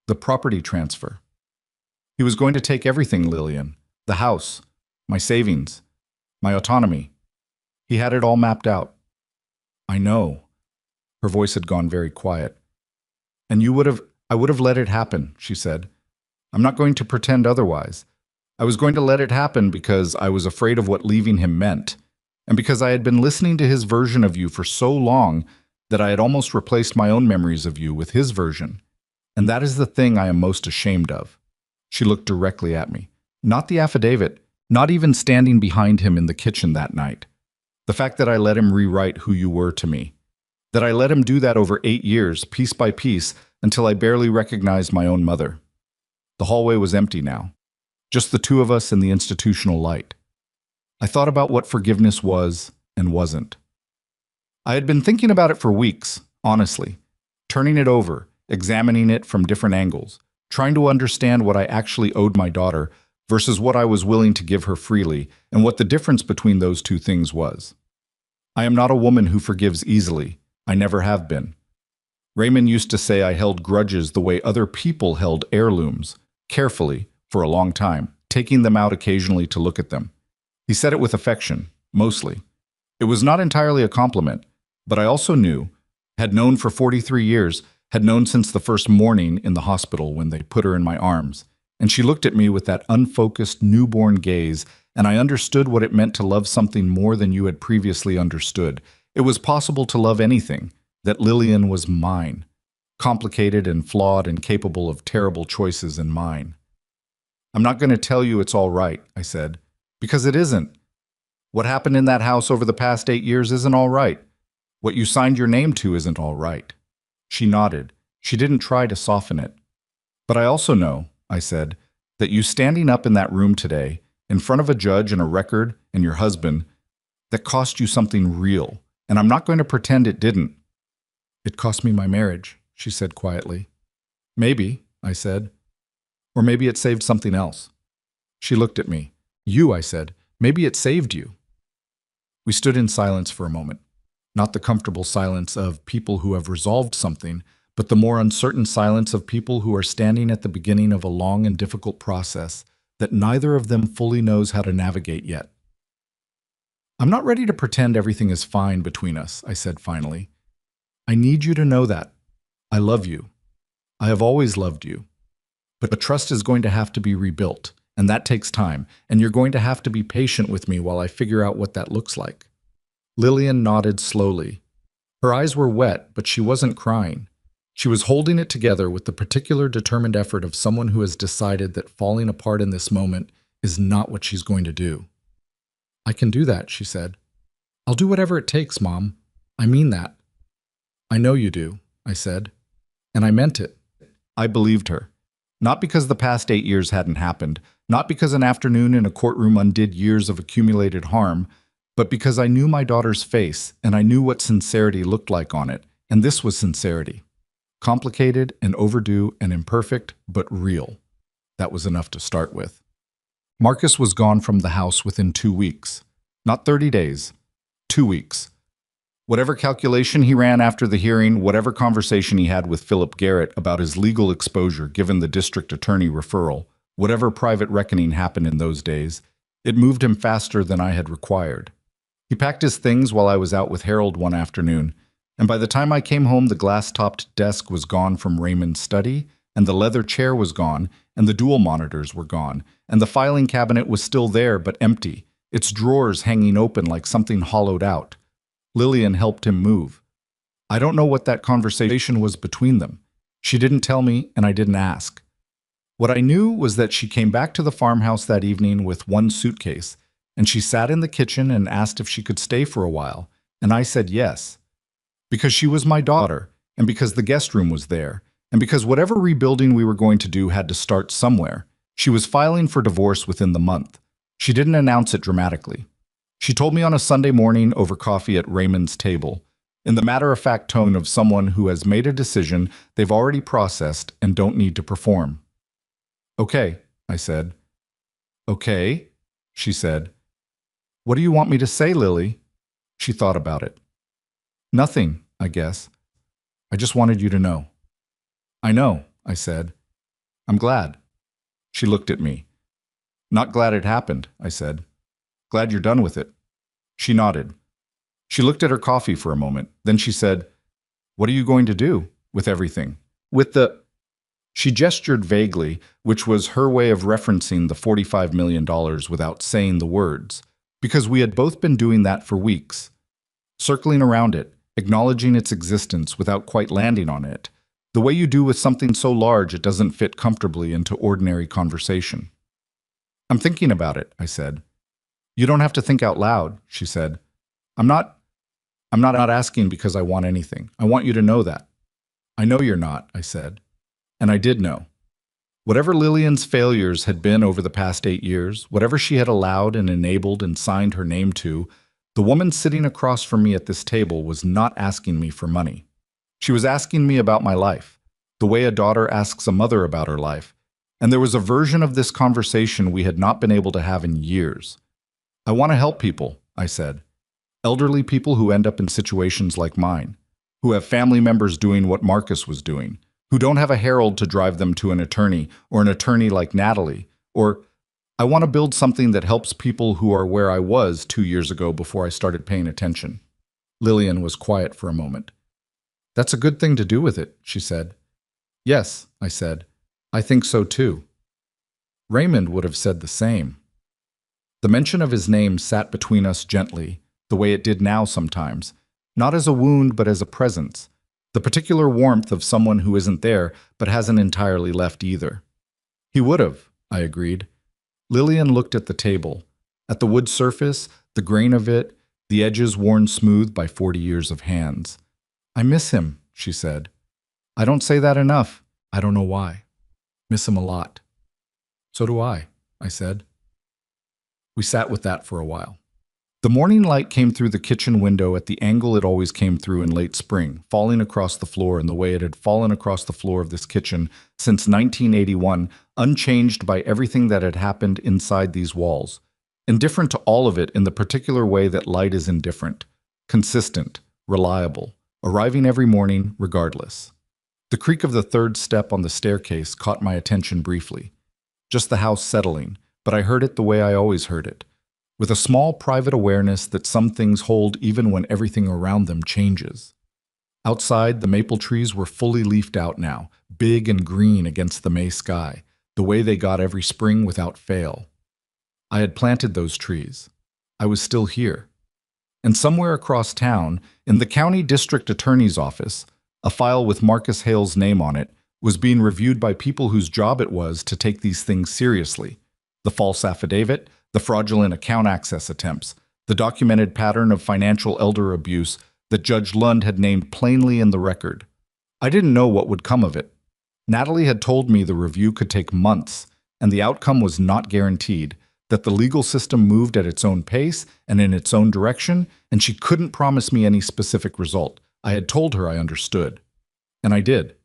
The property transfer. He was going to take everything, Lillian. The house, my savings, my autonomy. He had it all mapped out. I know. Her voice had gone very quiet. And I would have let it happen, she said. I'm not going to pretend otherwise. I was going to let it happen because I was afraid of what leaving him meant, and because I had been listening to his version of you for so long that I had almost replaced my own memories of you with his version. And that is the thing I am most ashamed of. She looked directly at me. Not the affidavit, not even standing behind him in the kitchen that night. The fact that I let him rewrite who you were to me. That I let him do that over 8 years, piece by piece, until I barely recognized my own mother. The hallway was empty now. Just the 2 of us in the institutional light. I thought about what forgiveness was and wasn't. I had been thinking about it for weeks, honestly. Turning it over, examining it from different angles, trying to understand what I actually owed my daughter versus what I was willing to give her freely, and what the difference between those 2 things was. I am not a woman who forgives easily. I never have been. Raymond used to say I held grudges the way other people held heirlooms, carefully, for a long time, taking them out occasionally to look at them. He said it with affection, mostly. It was not entirely a compliment, but I also knew, had known for 43 years, had known since the first morning in the hospital when they put her in my arms, and she looked at me with that unfocused, newborn gaze, and I understood what it meant to love something more than you had previously understood. It was possible to love anything, that Lillian was mine, complicated and flawed and capable of terrible choices and mine. I'm not going to tell you it's all right, I said, because it isn't. What happened in that house over the past 8 years isn't all right. What you signed your name to isn't all right. She nodded. She didn't try to soften it. But I also know, I said, that you standing up in that room today, in front of a judge and a record and your husband, that cost you something real, and I'm not going to pretend it didn't. It cost me my marriage, she said quietly. Maybe, I said. Or maybe it saved something else. She looked at me. You, I said. Maybe it saved you. We stood in silence for a moment. Not the comfortable silence of people who have resolved something, but the more uncertain silence of people who are standing at the beginning of a long and difficult process that neither of them fully knows how to navigate yet. I'm not ready to pretend everything is fine between us, I said finally. I need you to know that. I love you. I have always loved you. But trust is going to have to be rebuilt, and that takes time, and you're going to have to be patient with me while I figure out what that looks like. Lillian nodded slowly. Her eyes were wet, but she wasn't crying. She was holding it together with the particular determined effort of someone who has decided that falling apart in this moment is not what she's going to do. I can do that, she said. I'll do whatever it takes, Mom. I mean that. I know you do, I said. And I meant it. I believed her. Not because the past 8 years hadn't happened, not because an afternoon in a courtroom undid years of accumulated harm, but because I knew my daughter's face and I knew what sincerity looked like on it, and this was sincerity. Complicated and overdue and imperfect, but real. That was enough to start with. Marcus was gone from the house within 2 weeks. Not 30 days. 2 weeks. Whatever calculation he ran after the hearing, whatever conversation he had with Philip Garrett about his legal exposure given the district attorney referral, whatever private reckoning happened in those days, it moved him faster than I had required. He packed his things while I was out with Harold one afternoon, and by the time I came home the glass-topped desk was gone from Raymond's study, and the leather chair was gone, and the dual monitors were gone, and the filing cabinet was still there but empty, its drawers hanging open like something hollowed out. Lillian helped him move. I don't know what that conversation was between them. She didn't tell me, and I didn't ask. What I knew was that she came back to the farmhouse that evening with one suitcase, and she sat in the kitchen and asked if she could stay for a while, and I said yes. Because she was my daughter, and because the guest room was there, And because whatever rebuilding we were going to do had to start somewhere, she was filing for divorce within the month. She didn't announce it dramatically. She told me on a Sunday morning over coffee at Raymond's table, in the matter-of-fact tone of someone who has made a decision they've already processed and don't need to perform. "Okay," I said. "Okay," she said. "What do you want me to say, Lily?" She thought about it. "Nothing, I guess. I just wanted you to know." "I know," I said. "I'm glad." She looked at me. "Not glad it happened," I said. "Glad you're done with it." She nodded. She looked at her coffee for a moment. Then she said, "What are you going to do with everything? With the—" She gestured vaguely, which was her way of referencing the $45 million without saying the words, because we had both been doing that for weeks. Circling around it, acknowledging its existence without quite landing on it, the way you do with something so large it doesn't fit comfortably into ordinary conversation. "I'm thinking about it," I said. "You don't have to think out loud," she said. I'm not asking because I want anything. I want you to know that." "I know you're not," I said. And I did know. Whatever Lillian's failures had been over the past 8 years, whatever she had allowed and enabled and signed her name to, the woman sitting across from me at this table was not asking me for money. She was asking me about my life, the way a daughter asks a mother about her life, and there was a version of this conversation we had not been able to have in years. "I want to help people," I said. "Elderly people who end up in situations like mine, who have family members doing what Marcus was doing, who don't have a herald to drive them to an attorney, or an attorney like Natalie, or I want to build something that helps people who are where I was 2 years ago before I started paying attention." Lillian was quiet for a moment. "That's a good thing to do with it," she said. "Yes," I said. "I think so too." Raymond would have said the same. The mention of his name sat between us gently, the way it did now sometimes, not as a wound but as a presence, the particular warmth of someone who isn't there but hasn't entirely left either. "He would have," I agreed. Lillian looked at the table, at the wood surface, the grain of it, the edges worn smooth by 40 years of hands. "I miss him," she said. "I don't say that enough. I don't know why. Miss him a lot." "So do I," said. We sat with that for a while. The morning light came through the kitchen window at the angle it always came through in late spring, falling across the floor in the way it had fallen across the floor of this kitchen since 1981, unchanged by everything that had happened inside these walls. Indifferent to all of it in the particular way that light is indifferent. Consistent, reliable, arriving every morning regardless. The creak of the third step on the staircase caught my attention briefly. Just the house settling, but I heard it the way I always heard it, with a small private awareness that some things hold even when everything around them changes. Outside, the maple trees were fully leafed out now, big and green against the May sky, the way they got every spring without fail. I had planted those trees. I was still here. And somewhere across town, in the county district attorney's office, a file with Marcus Hale's name on it was being reviewed by people whose job it was to take these things seriously. The false affidavit, the fraudulent account access attempts, the documented pattern of financial elder abuse that Judge Lund had named plainly in the record. I didn't know what would come of it. Natalie had told me the review could take months, and the outcome was not guaranteed, that the legal system moved at its own pace and in its own direction, and she couldn't promise me any specific result. I had told her I understood. And I did.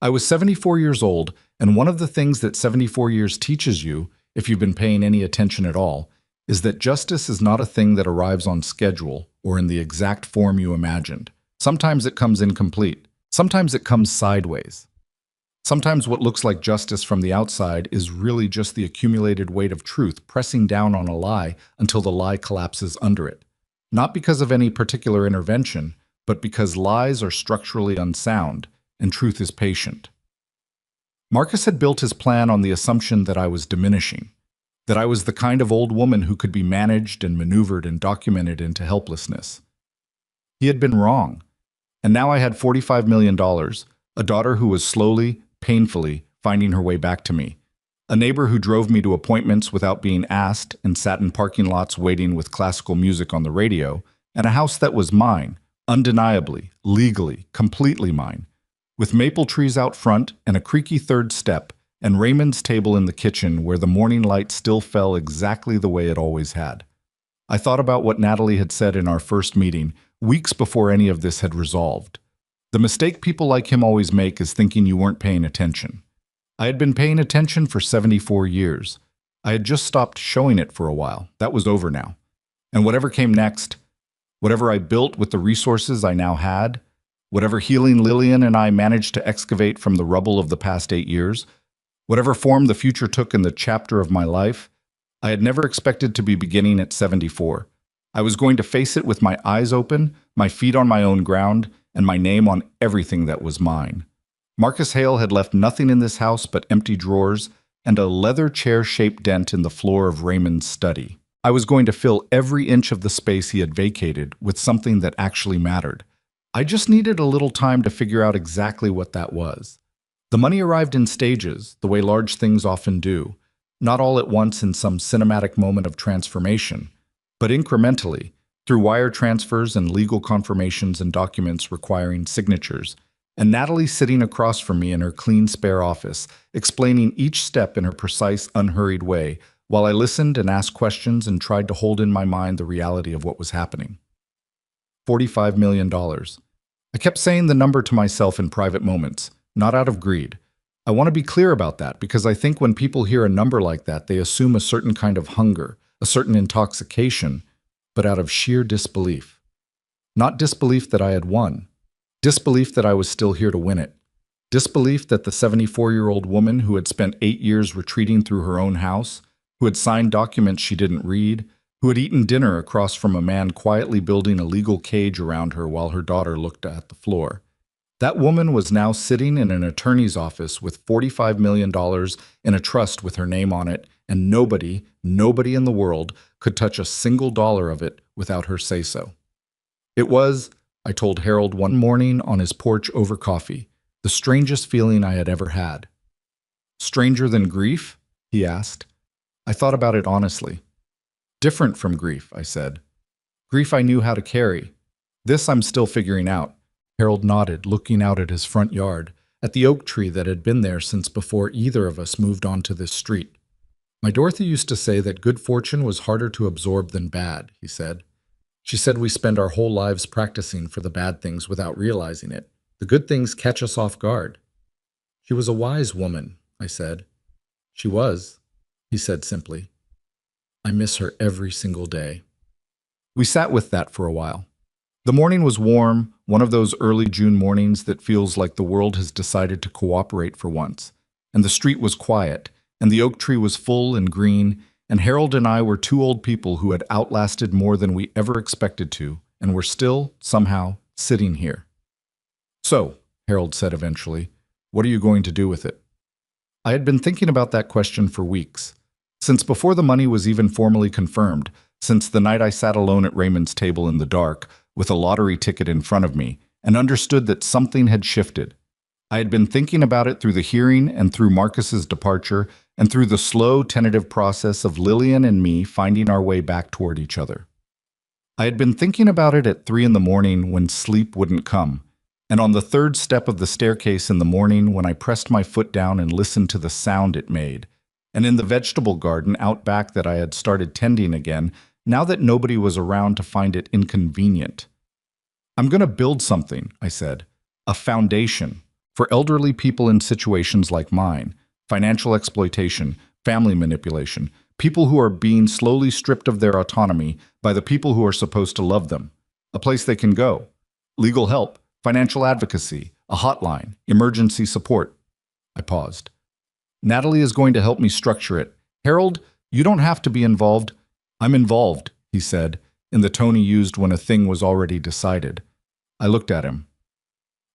I was 74 years old, and one of the things that 74 years teaches you, if you've been paying any attention at all, is that justice is not a thing that arrives on schedule or in the exact form you imagined. Sometimes it comes incomplete. Sometimes it comes sideways. Sometimes what looks like justice from the outside is really just the accumulated weight of truth pressing down on a lie until the lie collapses under it. Not because of any particular intervention, but because lies are structurally unsound and truth is patient. Marcus had built his plan on the assumption that I was diminishing, that I was the kind of old woman who could be managed and maneuvered and documented into helplessness. He had been wrong, and now I had $45 million, a daughter who was slowly, painfully finding her way back to me, a neighbor who drove me to appointments without being asked and sat in parking lots waiting with classical music on the radio, and a house that was mine, undeniably, legally, completely mine, with maple trees out front and a creaky third step, and Raymond's table in the kitchen where the morning light still fell exactly the way it always had. I thought about what Natalie had said in our first meeting, weeks before any of this had resolved. The mistake people like him always make is thinking you weren't paying attention. I had been paying attention for 74 years. I had just stopped showing it for a while. That was over now. And whatever came next, whatever I built with the resources I now had, whatever healing Lillian and I managed to excavate from the rubble of the past 8 years, whatever form the future took in the chapter of my life, I had never expected to be beginning at 74. I was going to face it with my eyes open, my feet on my own ground, and my name on everything that was mine. Marcus Hale had left nothing in this house but empty drawers and a leather chair-shaped dent in the floor of Raymond's study. I was going to fill every inch of the space he had vacated with something that actually mattered. I just needed a little time to figure out exactly what that was. The money arrived in stages, the way large things often do, not all at once in some cinematic moment of transformation, but incrementally, through wire transfers and legal confirmations and documents requiring signatures, and Natalie sitting across from me in her clean, spare office, explaining each step in her precise, unhurried way, while I listened and asked questions and tried to hold in my mind the reality of what was happening. $45 million. I kept saying the number to myself in private moments, not out of greed. I want to be clear about that because I think when people hear a number like that, they assume a certain kind of hunger, a certain intoxication, but out of sheer disbelief. Not disbelief that I had won. Disbelief that I was still here to win it. Disbelief that the 74-year-old woman who had spent 8 years retreating through her own house, who had signed documents she didn't read, who had eaten dinner across from a man quietly building a legal cage around her while her daughter looked at the floor. That woman was now sitting in an attorney's office with $45 million in a trust with her name on it, and nobody in the world could touch a single dollar of it without her say-so. It was, I told Harold one morning on his porch over coffee, the strangest feeling I had ever had. Stranger than grief? He asked. I thought about it honestly. Different from grief, I said. Grief I knew how to carry. This I'm still figuring out. Harold nodded, looking out at his front yard, at the oak tree that had been there since before either of us moved onto this street. My Dorothy used to say that good fortune was harder to absorb than bad, he said. She said we spend our whole lives practicing for the bad things without realizing it. The good things catch us off guard. She was a wise woman, I said. She was, he said simply. I miss her every single day. We sat with that for a while. The morning was warm, one of those early June mornings that feels like the world has decided to cooperate for once, and the street was quiet, and the oak tree was full and green, and Harold and I were two old people who had outlasted more than we ever expected to, and were still, somehow, sitting here. So, Harold said eventually, what are you going to do with it? I had been thinking about that question for weeks, since before the money was even formally confirmed, since the night I sat alone at Raymond's table in the dark, with a lottery ticket in front of me, and understood that something had shifted. I had been thinking about it through the hearing and through Marcus's departure, and through the slow, tentative process of Lillian and me finding our way back toward each other. I had been thinking about it at 3 a.m. when sleep wouldn't come, and on the third step of the staircase in the morning when I pressed my foot down and listened to the sound it made, and in the vegetable garden out back that I had started tending again, now that nobody was around to find it inconvenient. I'm going to build something, I said, a foundation for elderly people in situations like mine, financial exploitation, family manipulation, people who are being slowly stripped of their autonomy by the people who are supposed to love them, a place they can go, legal help, financial advocacy, a hotline, emergency support. I paused. Natalie is going to help me structure it. Harold, you don't have to be involved. I'm involved, he said, in the tone he used when a thing was already decided. I looked at him.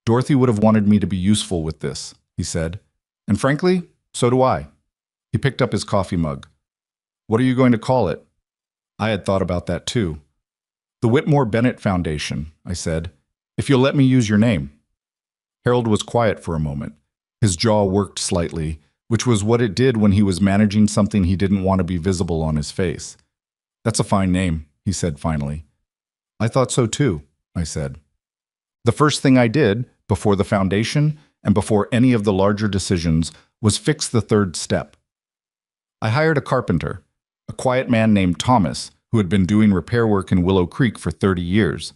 Dorothy would have wanted me to be useful with this, he said. And frankly, so do I. He picked up his coffee mug. What are you going to call it? I had thought about that too. The Whitmore Bennett Foundation, I said, if you'll let me use your name. Harold was quiet for a moment. His jaw worked slightly, which was what it did when he was managing something he didn't want to be visible on his face. That's a fine name, he said finally. I thought so too, I said. The first thing I did, before the foundation and before any of the larger decisions, was fix the third step. I hired a carpenter, a quiet man named Thomas, who had been doing repair work in Willow Creek for 30 years,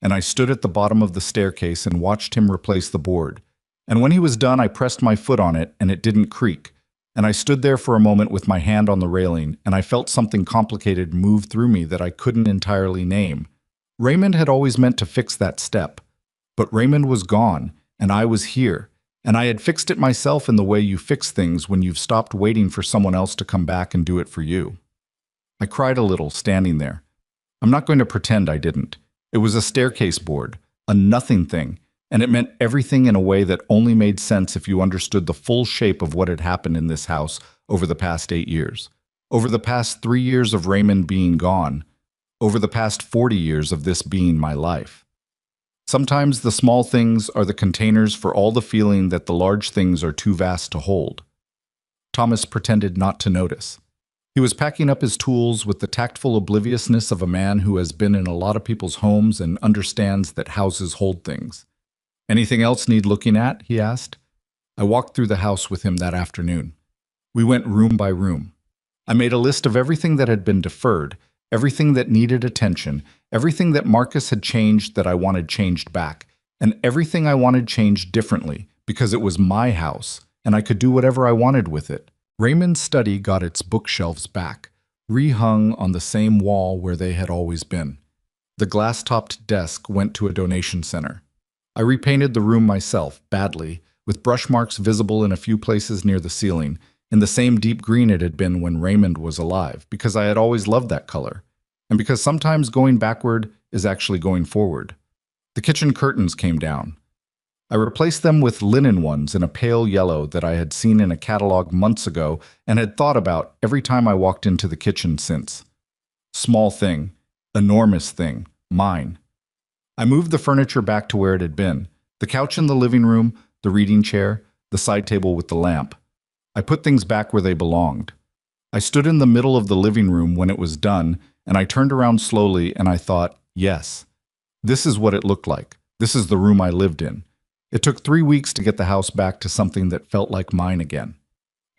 and I stood at the bottom of the staircase and watched him replace the board. And when he was done, I pressed my foot on it, and it didn't creak. And I stood there for a moment with my hand on the railing, and I felt something complicated move through me that I couldn't entirely name. Raymond had always meant to fix that step. But Raymond was gone, and I was here, and I had fixed it myself in the way you fix things when you've stopped waiting for someone else to come back and do it for you. I cried a little, standing there. I'm not going to pretend I didn't. It was a staircase board, a nothing thing, and it meant everything in a way that only made sense if you understood the full shape of what had happened in this house over the past 8 years, over the past 3 years of Raymond being gone, over the past 40 years of this being my life. Sometimes the small things are the containers for all the feeling that the large things are too vast to hold. Thomas pretended not to notice. He was packing up his tools with the tactful obliviousness of a man who has been in a lot of people's homes and understands that houses hold things. "Anything else need looking at?" he asked. I walked through the house with him that afternoon. We went room by room. I made a list of everything that had been deferred, everything that needed attention, everything that Marcus had changed that I wanted changed back, and everything I wanted changed differently, because it was my house, and I could do whatever I wanted with it. Raymond's study got its bookshelves back, rehung on the same wall where they had always been. The glass-topped desk went to a donation center. I repainted the room myself, badly, with brush marks visible in a few places near the ceiling, in the same deep green it had been when Raymond was alive, because I had always loved that color, and because sometimes going backward is actually going forward. The kitchen curtains came down. I replaced them with linen ones in a pale yellow that I had seen in a catalog months ago and had thought about every time I walked into the kitchen since. Small thing, enormous thing, mine. I moved the furniture back to where it had been, the couch in the living room, the reading chair, the side table with the lamp. I put things back where they belonged. I stood in the middle of the living room when it was done, and I turned around slowly and I thought, yes, this is what it looked like. This is the room I lived in. It took 3 weeks to get the house back to something that felt like mine again.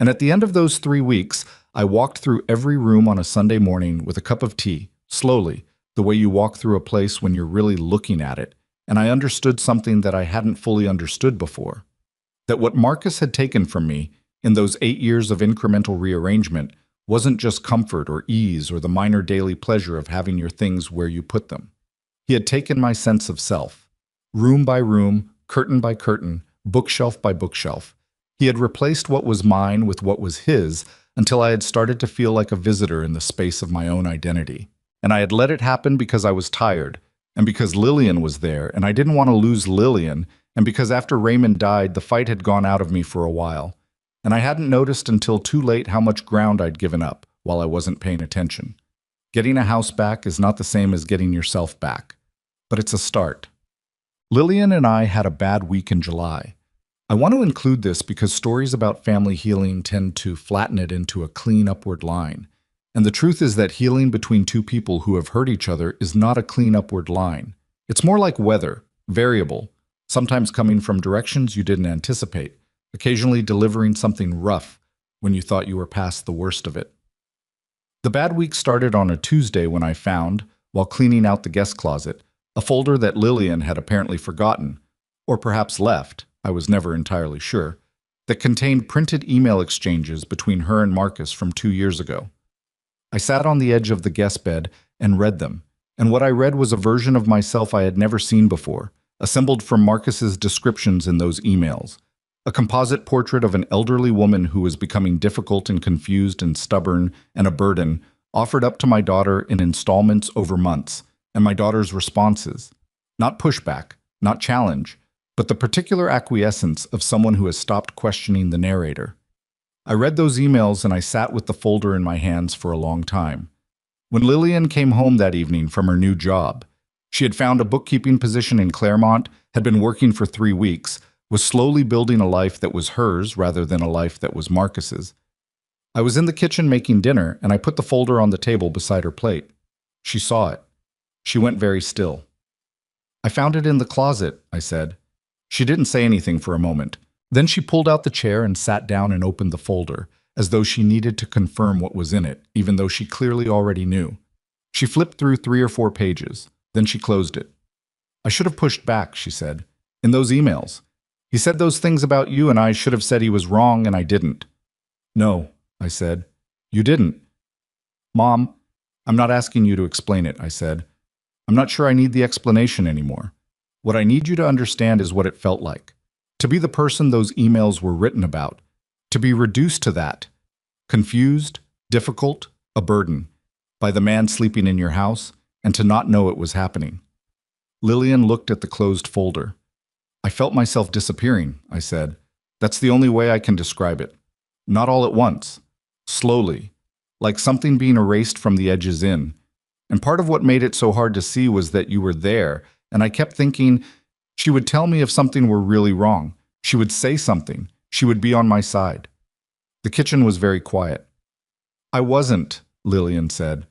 And at the end of those 3 weeks, I walked through every room on a Sunday morning with a cup of tea, slowly, the way you walk through a place when you're really looking at it, and I understood something that I hadn't fully understood before. That what Marcus had taken from me, in those 8 years of incremental rearrangement, wasn't just comfort or ease or the minor daily pleasure of having your things where you put them. He had taken my sense of self. Room by room, curtain by curtain, bookshelf by bookshelf. He had replaced what was mine with what was his until I had started to feel like a visitor in the space of my own identity. And I had let it happen because I was tired, and because Lillian was there, and I didn't want to lose Lillian, and because after Raymond died, the fight had gone out of me for a while. And I hadn't noticed until too late how much ground I'd given up while I wasn't paying attention. Getting a house back is not the same as getting yourself back, but it's a start. Lillian and I had a bad week in July. I want to include this because stories about family healing tend to flatten it into a clean upward line. And the truth is that healing between two people who have hurt each other is not a clean upward line. It's more like weather, variable, sometimes coming from directions you didn't anticipate, occasionally delivering something rough when you thought you were past the worst of it. The bad week started on a Tuesday when I found, while cleaning out the guest closet, a folder that Lillian had apparently forgotten, or perhaps left, I was never entirely sure, that contained printed email exchanges between her and Marcus from 2 years ago. I sat on the edge of the guest bed and read them, and what I read was a version of myself I had never seen before, assembled from Marcus's descriptions in those emails. A composite portrait of an elderly woman who was becoming difficult and confused and stubborn and a burden, offered up to my daughter in installments over months, and my daughter's responses. Not pushback, not challenge, but the particular acquiescence of someone who has stopped questioning the narrator. I read those emails and I sat with the folder in my hands for a long time. When Lillian came home that evening from her new job, she had found a bookkeeping position in Claremont, had been working for 3 weeks, was slowly building a life that was hers rather than a life that was Marcus's. I was in the kitchen making dinner, and I put the folder on the table beside her plate. She saw it. She went very still. "I found it in the closet," I said. She didn't say anything for a moment. Then she pulled out the chair and sat down and opened the folder, as though she needed to confirm what was in it, even though she clearly already knew. She flipped through 3 or 4 pages. Then she closed it. "I should have pushed back," she said. "In those emails. He said those things about you and I should have said he was wrong and I didn't." "No," I said. "You didn't." "Mom, I'm not asking you to explain it," I said. "I'm not sure I need the explanation anymore. What I need you to understand is what it felt like. To be the person those emails were written about. To be reduced to that. Confused, difficult, a burden. By the man sleeping in your house, and to not know it was happening." Lillian looked at the closed folder. "I felt myself disappearing," I said. "That's the only way I can describe it. Not all at once. Slowly. Like something being erased from the edges in. And part of what made it so hard to see was that you were there, and I kept thinking, she would tell me if something were really wrong. She would say something. She would be on my side." The kitchen was very quiet. "I wasn't," Lillian said.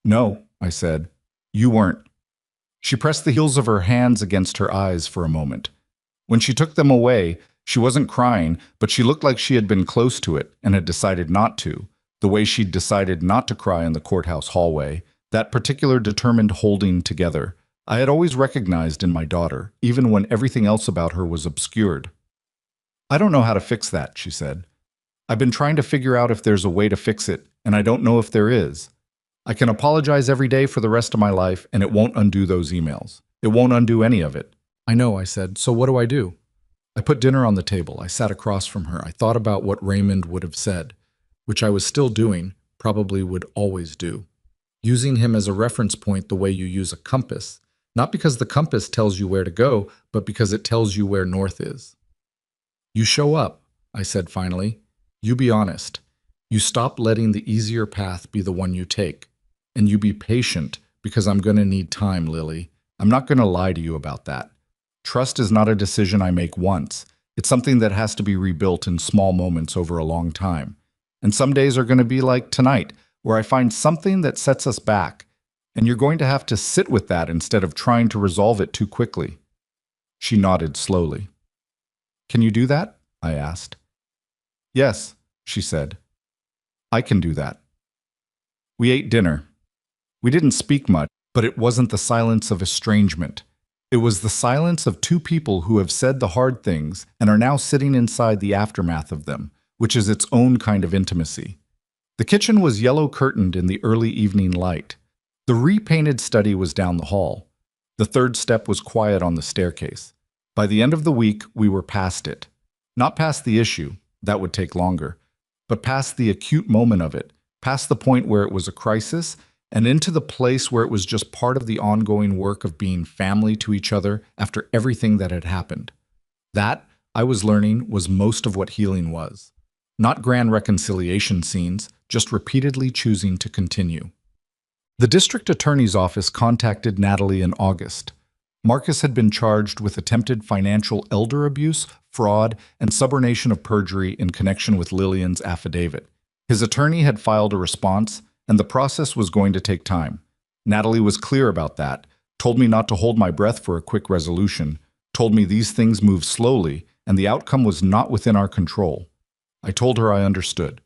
"No," I said. "You weren't." She pressed the heels of her hands against her eyes for a moment. When she took them away, she wasn't crying, but she looked like she had been close to it and had decided not to, the way she'd decided not to cry in the courthouse hallway, that particular determined holding together. I had always recognized in my daughter, even when everything else about her was obscured. "I don't know how to fix that," she said. "I've been trying to figure out if there's a way to fix it, and I don't know if there is. I can apologize every day for the rest of my life, and it won't undo those emails. It won't undo any of it." "I know," I said. "So what do I do?" I put dinner on the table. I sat across from her. I thought about what Raymond would have said, which I was still doing, probably would always do. Using him as a reference point the way you use a compass, not because the compass tells you where to go, but because it tells you where north is. "You show up," I said finally. "You be honest. You stop letting the easier path be the one you take. And you be patient, because I'm going to need time, Lily. I'm not going to lie to you about that. Trust is not a decision I make once. It's something that has to be rebuilt in small moments over a long time. And some days are going to be like tonight, where I find something that sets us back, and you're going to have to sit with that instead of trying to resolve it too quickly." She nodded slowly. "Can you do that?" I asked. "Yes," she said. "I can do that." We ate dinner. We didn't speak much, but it wasn't the silence of estrangement. It was the silence of two people who have said the hard things and are now sitting inside the aftermath of them, which is its own kind of intimacy. The kitchen was yellow-curtained in the early evening light. The repainted study was down the hall. The third step was quiet on the staircase. By the end of the week, we were past it. Not past the issue, that would take longer, but past the acute moment of it, past the point where it was a crisis, and into the place where it was just part of the ongoing work of being family to each other after everything that had happened. That, I was learning, was most of what healing was. Not grand reconciliation scenes, just repeatedly choosing to continue. The district attorney's office contacted Natalie in August. Marcus had been charged with attempted financial elder abuse, fraud, and subornation of perjury in connection with Lillian's affidavit. His attorney had filed a response, and the process was going to take time. Natalie was clear about that, told me not to hold my breath for a quick resolution, told me these things move slowly, and the outcome was not within our control. I told her I understood.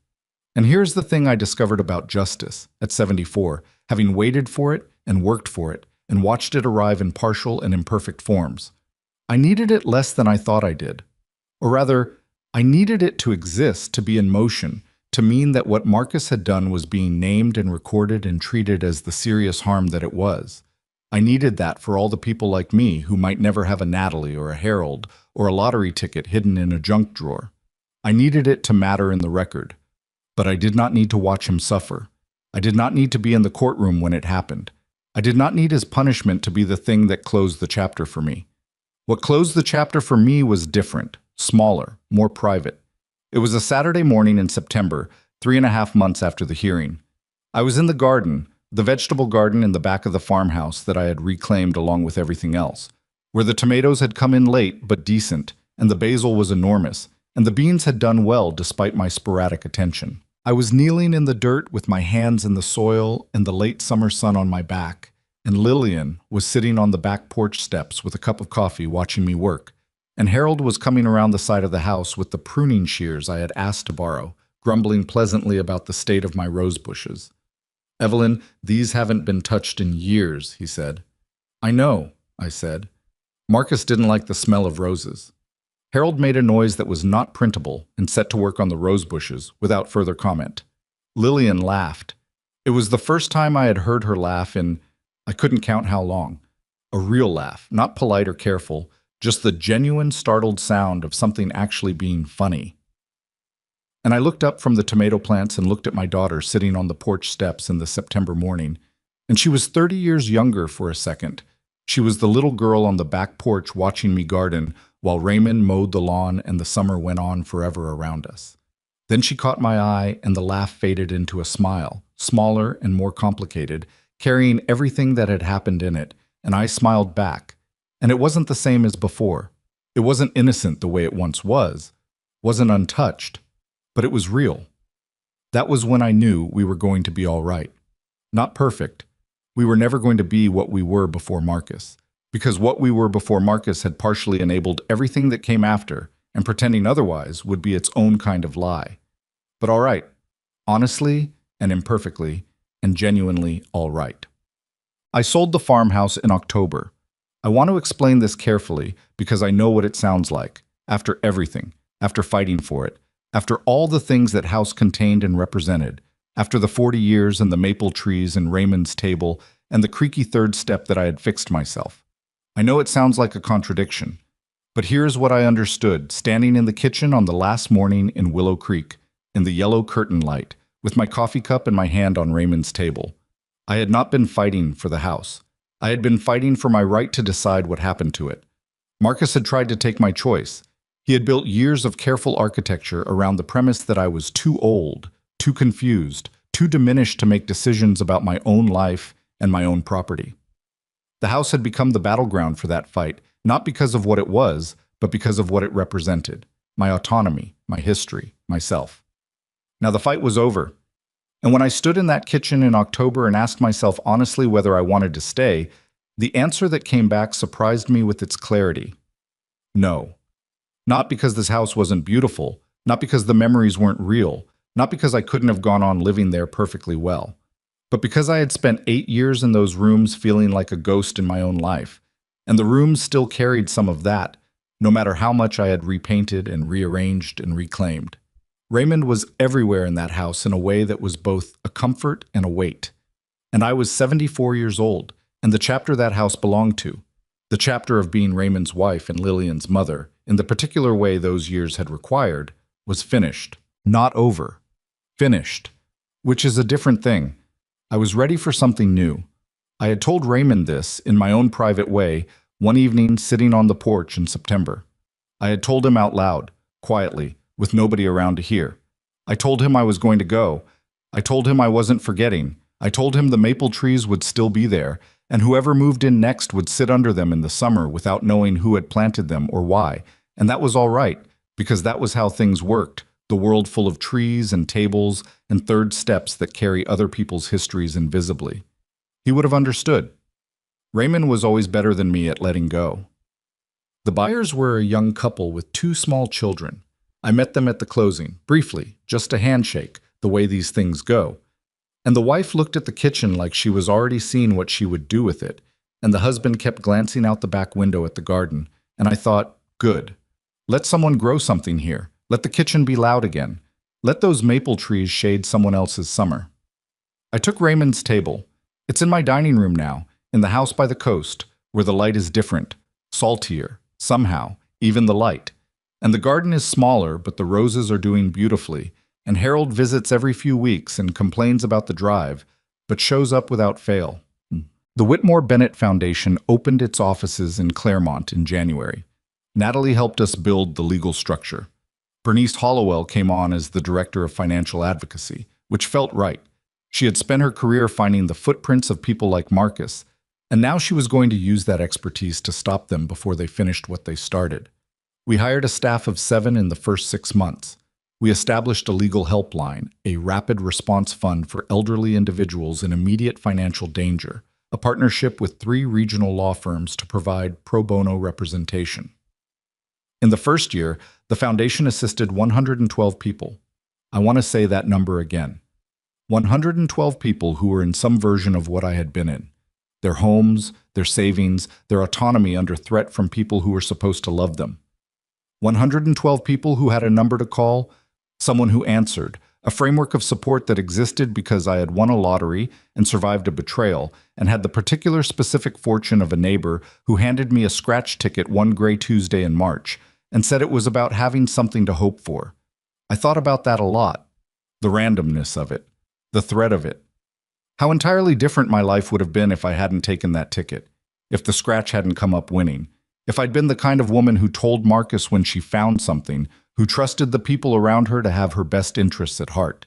And here's the thing I discovered about justice, at 74, having waited for it and worked for it, and watched it arrive in partial and imperfect forms. I needed it less than I thought I did. Or rather, I needed it to exist, to be in motion, to mean that what Marcus had done was being named and recorded and treated as the serious harm that it was. I needed that for all the people like me who might never have a Natalie or a Harold or a lottery ticket hidden in a junk drawer. I needed it to matter in the record. But I did not need to watch him suffer. I did not need to be in the courtroom when it happened. I did not need his punishment to be the thing that closed the chapter for me. What closed the chapter for me was different, smaller, more private. It was a Saturday morning in September, 3.5 months after the hearing. I was in the garden, the vegetable garden in the back of the farmhouse that I had reclaimed along with everything else, where the tomatoes had come in late but decent, and the basil was enormous, and the beans had done well despite my sporadic attention. I was kneeling in the dirt with my hands in the soil and the late summer sun on my back, and Lillian was sitting on the back porch steps with a cup of coffee watching me work. and Harold was coming around the side of the house with the pruning shears I had asked to borrow, grumbling pleasantly about the state of my rose bushes. "Evelyn, these haven't been touched in years," he said. "I know," I said. Marcus didn't like the smell of roses. Harold made a noise that was not printable and set to work on the rose bushes without further comment. Lillian laughed. It was the first time I had heard her laugh in, I couldn't count how long. A real laugh, not polite or careful, just the genuine startled sound of something actually being funny. And I looked up from the tomato plants and looked at my daughter sitting on the porch steps in the September morning, and she was 30 years younger for a second. She was the little girl on the back porch watching me garden while Raymond mowed the lawn and the summer went on forever around us. Then she caught my eye and the laugh faded into a smile, smaller and more complicated, carrying everything that had happened in it, and I smiled back. And it wasn't the same as before. It wasn't innocent the way it once was, wasn't untouched, but it was real. That was when I knew we were going to be all right. Not perfect. We were never going to be what we were before Marcus, because what we were before Marcus had partially enabled everything that came after, and pretending otherwise would be its own kind of lie. But all right, honestly and imperfectly and genuinely all right. I sold the farmhouse in October. I want to explain this carefully because I know what it sounds like, after everything, after fighting for it, after all the things that house contained and represented, after the 40 years and the maple trees and Raymond's table and the creaky third step that I had fixed myself. I know it sounds like a contradiction, but here's what I understood standing in the kitchen on the last morning in Willow Creek, in the yellow curtain light, with my coffee cup and my hand on Raymond's table. I had not been fighting for the house. I had been fighting for my right to decide what happened to it. Marcus had tried to take my choice. He had built years of careful architecture around the premise that I was too old, too confused, too diminished to make decisions about my own life and my own property. The house had become the battleground for that fight, not because of what it was, but because of what it represented. My autonomy, my history, myself. Now the fight was over. And when I stood in that kitchen in October and asked myself honestly whether I wanted to stay, the answer that came back surprised me with its clarity. No. Not because this house wasn't beautiful, not because the memories weren't real, not because I couldn't have gone on living there perfectly well, but because I had spent 8 years in those rooms feeling like a ghost in my own life, and the rooms still carried some of that, no matter how much I had repainted and rearranged and reclaimed. Raymond was everywhere in that house in a way that was both a comfort and a weight. And I was 74 years old, and the chapter that house belonged to, the chapter of being Raymond's wife and Lillian's mother, in the particular way those years had required, was finished. Not over. Finished. Which is a different thing. I was ready for something new. I had told Raymond this, in my own private way, one evening sitting on the porch in September. I had told him out loud, quietly, with nobody around to hear. I told him I was going to go. I told him I wasn't forgetting. I told him the maple trees would still be there, and whoever moved in next would sit under them in the summer without knowing who had planted them or why. And that was all right, because that was how things worked, the world full of trees and tables and third steps that carry other people's histories invisibly. He would have understood. Raymond was always better than me at letting go. The buyers were a young couple with 2 small children. I met them at the closing, briefly, just a handshake, the way these things go. And the wife looked at the kitchen like she was already seeing what she would do with it, and the husband kept glancing out the back window at the garden, and I thought, good. Let someone grow something here. Let the kitchen be loud again. Let those maple trees shade someone else's summer. I took Raymond's table. It's in my dining room now, in the house by the coast, where the light is different, saltier, somehow, even the light. And the garden is smaller, but the roses are doing beautifully, and Harold visits every few weeks and complains about the drive, but shows up without fail. The Whitmore Bennett Foundation opened its offices in Claremont in January. Natalie helped us build the legal structure. Bernice Hollowell came on as the Director of Financial Advocacy, which felt right. She had spent her career finding the footprints of people like Marcus, and now she was going to use that expertise to stop them before they finished what they started. We hired a staff of 7 in the first 6 months. We established a legal helpline, a rapid response fund for elderly individuals in immediate financial danger, a partnership with 3 regional law firms to provide pro bono representation. In the first year, the foundation assisted 112 people. I want to say that number again. 112 people who were in some version of what I had been in. Their homes, their savings, their autonomy under threat from people who were supposed to love them. 112 people who had a number to call, someone who answered, a framework of support that existed because I had won a lottery and survived a betrayal and had the particular specific fortune of a neighbor who handed me a scratch ticket one gray Tuesday in March and said it was about having something to hope for. I thought about that a lot, the randomness of it, the threat of it. How entirely different my life would have been if I hadn't taken that ticket, if the scratch hadn't come up winning, if I'd been the kind of woman who told Marcus when she found something, who trusted the people around her to have her best interests at heart.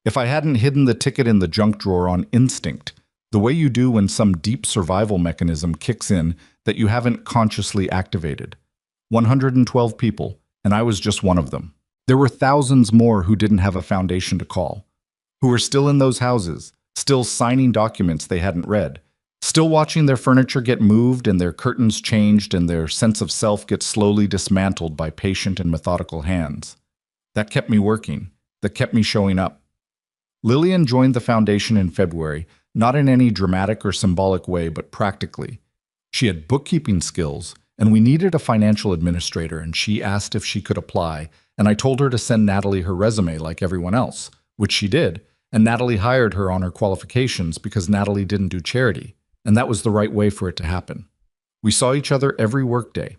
If I hadn't hidden the ticket in the junk drawer on instinct, the way you do when some deep survival mechanism kicks in that you haven't consciously activated. 112 people, and I was just one of them. There were thousands more who didn't have a foundation to call, who were still in those houses, still signing documents they hadn't read, still watching their furniture get moved and their curtains changed and their sense of self get slowly dismantled by patient and methodical hands. That kept me working. That kept me showing up. Lillian joined the foundation in February, not in any dramatic or symbolic way, but practically. She had bookkeeping skills, and we needed a financial administrator, and she asked if she could apply, and I told her to send Natalie her resume like everyone else, which she did, and Natalie hired her on her qualifications because Natalie didn't do charity. And that was the right way for it to happen. We saw each other every workday.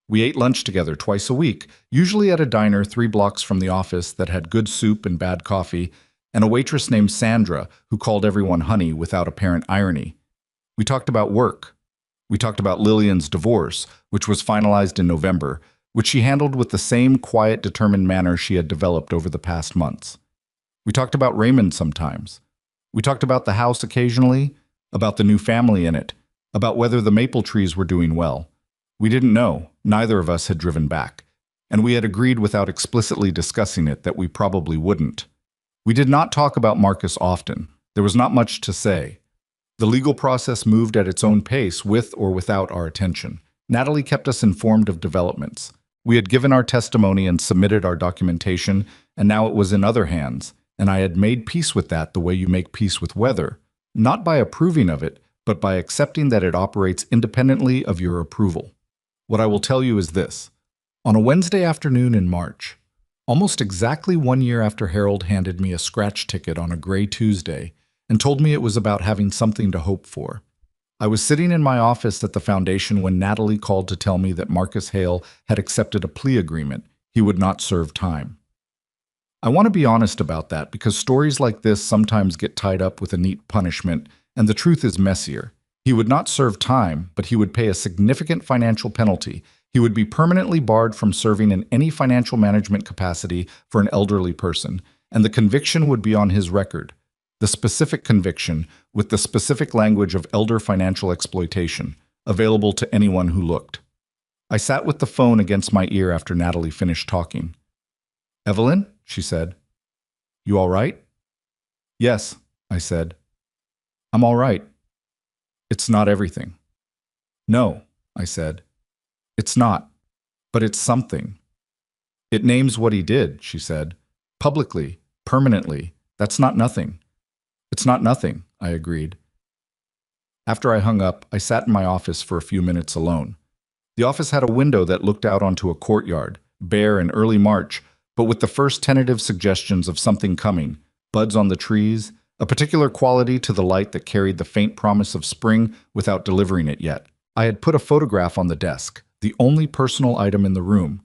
We ate lunch together twice a week, usually at a diner 3 blocks from the office that had good soup and bad coffee, and a waitress named Sandra who called everyone honey without apparent irony. We talked about work. We talked about Lillian's divorce, which was finalized in November, which she handled with the same quiet, determined manner she had developed over the past months. We talked about Raymond sometimes. We talked about the house occasionally, about the new family in it, about whether the maple trees were doing well. We didn't know, neither of us had driven back, and we had agreed without explicitly discussing it that we probably wouldn't. We did not talk about Marcus often. There was not much to say. The legal process moved at its own pace with or without our attention. Natalie kept us informed of developments. We had given our testimony and submitted our documentation, and now it was in other hands, and I had made peace with that the way you make peace with weather. Not by approving of it, but by accepting that it operates independently of your approval. What I will tell you is this. On a Wednesday afternoon in March, almost exactly 1 year after Harold handed me a scratch ticket on a gray Tuesday and told me it was about having something to hope for, I was sitting in my office at the foundation when Natalie called to tell me that Marcus Hale had accepted a plea agreement. He would not serve time. I want to be honest about that because stories like this sometimes get tied up with a neat punishment, and the truth is messier. He would not serve time, but he would pay a significant financial penalty. He would be permanently barred from serving in any financial management capacity for an elderly person, and the conviction would be on his record. The specific conviction, with the specific language of elder financial exploitation, available to anyone who looked. I sat with the phone against my ear after Natalie finished talking. "Evelyn?" she said. "You all right?" "Yes," I said. "I'm all right. It's not everything." "No," I said. "It's not, but it's something." "It names what he did," she said. "Publicly, permanently. That's not nothing." "It's not nothing," I agreed. After I hung up, I sat in my office for a few minutes alone. The office had a window that looked out onto a courtyard, bare in early March, but with the first tentative suggestions of something coming, buds on the trees, a particular quality to the light that carried the faint promise of spring without delivering it yet. I had put a photograph on the desk, the only personal item in the room.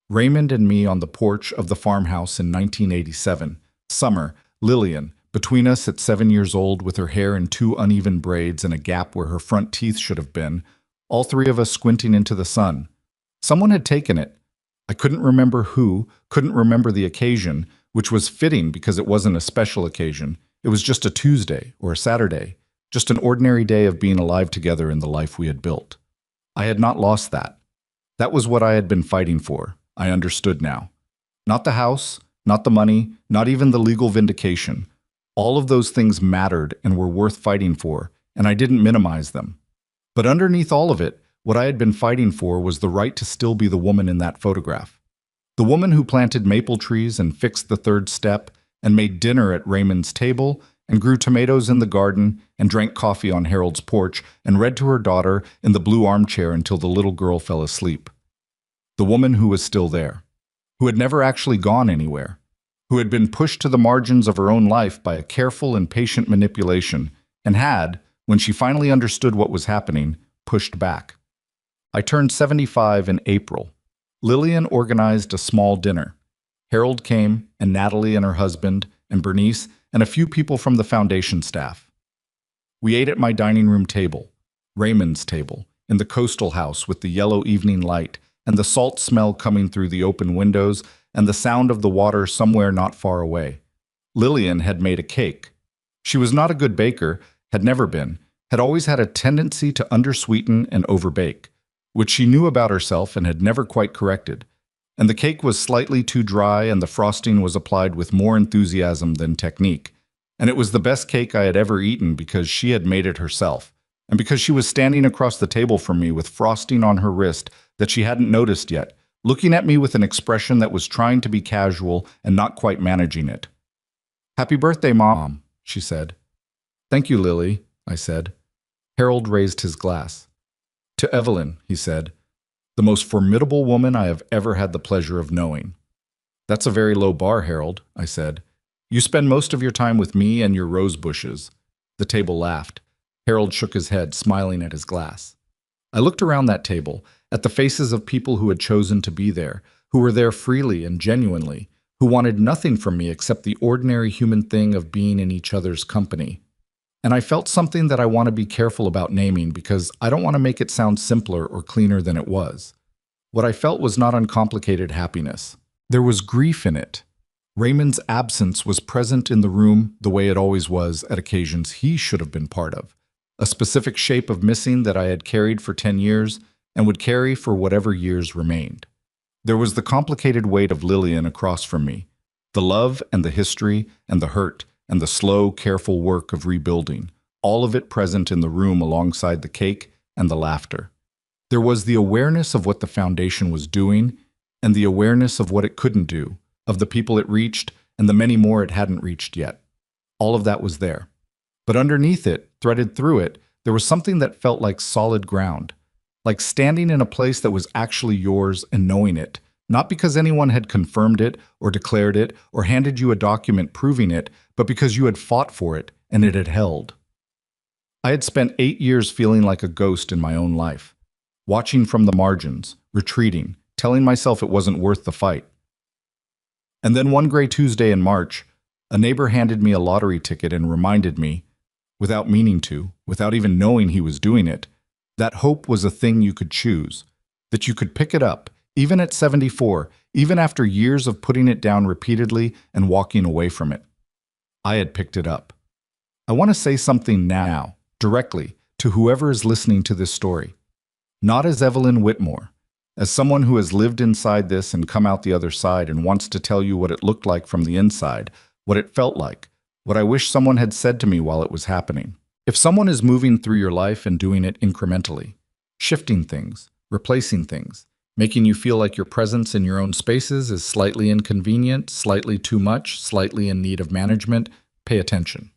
Raymond and me on the porch of the farmhouse in 1987. Summer, Lillian, between us at 7 years old with her hair in 2 uneven braids and a gap where her front teeth should have been, all 3 of us squinting into the sun. Someone had taken it. I couldn't remember who, couldn't remember the occasion, which was fitting because it wasn't a special occasion. It was just a Tuesday or a Saturday, just an ordinary day of being alive together in the life we had built. I had not lost that. That was what I had been fighting for. I understood now. Not the house, not the money, not even the legal vindication. All of those things mattered and were worth fighting for, and I didn't minimize them. But underneath all of it, what I had been fighting for was the right to still be the woman in that photograph. The woman who planted maple trees and fixed the third step and made dinner at Raymond's table and grew tomatoes in the garden and drank coffee on Harold's porch and read to her daughter in the blue armchair until the little girl fell asleep. The woman who was still there, who had never actually gone anywhere, who had been pushed to the margins of her own life by a careful and patient manipulation, and had, when she finally understood what was happening, pushed back. I turned 75 in April. Lillian organized a small dinner. Harold came, and Natalie and her husband, and Bernice, and a few people from the foundation staff. We ate at my dining room table, Raymond's table, in the coastal house with the yellow evening light, and the salt smell coming through the open windows, and the sound of the water somewhere not far away. Lillian had made a cake. She was not a good baker, had never been, had always had a tendency to undersweeten and overbake, which she knew about herself and had never quite corrected. And the cake was slightly too dry and the frosting was applied with more enthusiasm than technique. And it was the best cake I had ever eaten because she had made it herself, and because she was standing across the table from me with frosting on her wrist that she hadn't noticed yet, looking at me with an expression that was trying to be casual and not quite managing it. "Happy birthday, Mom," she said. "Thank you, Lily," I said. Harold raised his glass. "To Evelyn," he said, "the most formidable woman I have ever had the pleasure of knowing." "That's a very low bar, Harold," I said. "You spend most of your time with me and your rose bushes." The table laughed. Harold shook his head, smiling at his glass. I looked around that table, at the faces of people who had chosen to be there, who were there freely and genuinely, who wanted nothing from me except the ordinary human thing of being in each other's company. And I felt something that I want to be careful about naming because I don't want to make it sound simpler or cleaner than it was. What I felt was not uncomplicated happiness. There was grief in it. Raymond's absence was present in the room the way it always was at occasions he should have been part of. A specific shape of missing that I had carried for 10 years and would carry for whatever years remained. There was the complicated weight of Lillian across from me, the love and the history and the hurt and the slow, careful work of rebuilding, all of it present in the room alongside the cake and the laughter. There was the awareness of what the foundation was doing and the awareness of what it couldn't do, of the people it reached and the many more it hadn't reached yet. All of that was there. But underneath it, threaded through it, there was something that felt like solid ground, like standing in a place that was actually yours and knowing it, not because anyone had confirmed it or declared it or handed you a document proving it, but because you had fought for it and it had held. I had spent 8 years feeling like a ghost in my own life, watching from the margins, retreating, telling myself it wasn't worth the fight. And then one gray Tuesday in March, a neighbor handed me a lottery ticket and reminded me, without meaning to, without even knowing he was doing it, that hope was a thing you could choose, that you could pick it up, even at 74, even after years of putting it down repeatedly and walking away from it. I had picked it up. I want to say something now, directly, to whoever is listening to this story. Not as Evelyn Whitmore, as someone who has lived inside this and come out the other side and wants to tell you what it looked like from the inside, what it felt like, what I wish someone had said to me while it was happening. If someone is moving through your life and doing it incrementally, shifting things, replacing things, making you feel like your presence in your own spaces is slightly inconvenient, slightly too much, slightly in need of management, pay attention.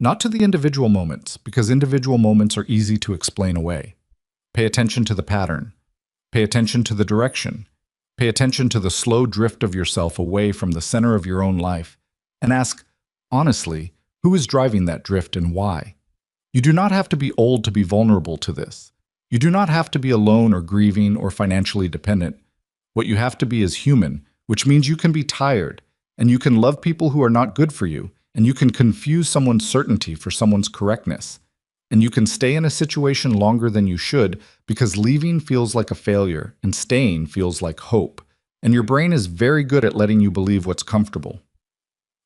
Not to the individual moments, because individual moments are easy to explain away. Pay attention to the pattern. Pay attention to the direction. Pay attention to the slow drift of yourself away from the center of your own life, and ask, honestly, who is driving that drift and why? You do not have to be old to be vulnerable to this. You do not have to be alone or grieving or financially dependent. What you have to be is human, which means you can be tired, and you can love people who are not good for you, and you can confuse someone's certainty for someone's correctness. And you can stay in a situation longer than you should because leaving feels like a failure and staying feels like hope. And your brain is very good at letting you believe what's comfortable.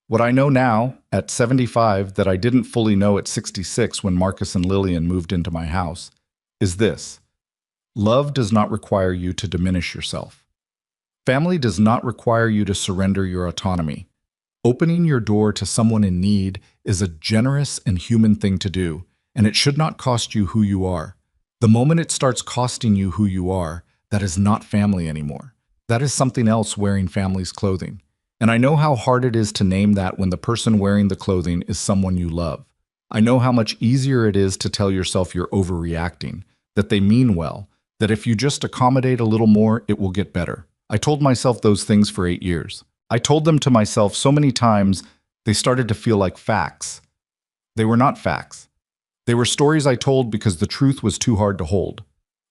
What I know now, at 75, that I didn't fully know at 66 when Marcus and Lillian moved into my house, is this. Love does not require you to diminish yourself. Family does not require you to surrender your autonomy. Opening your door to someone in need is a generous and human thing to do, and it should not cost you who you are. The moment it starts costing you who you are, that is not family anymore. That is something else wearing family's clothing. And I know how hard it is to name that when the person wearing the clothing is someone you love. I know how much easier it is to tell yourself you're overreacting, that they mean well, that if you just accommodate a little more, it will get better. I told myself those things for 8 years. I told them to myself so many times, they started to feel like facts. They were not facts. They were stories I told because the truth was too hard to hold.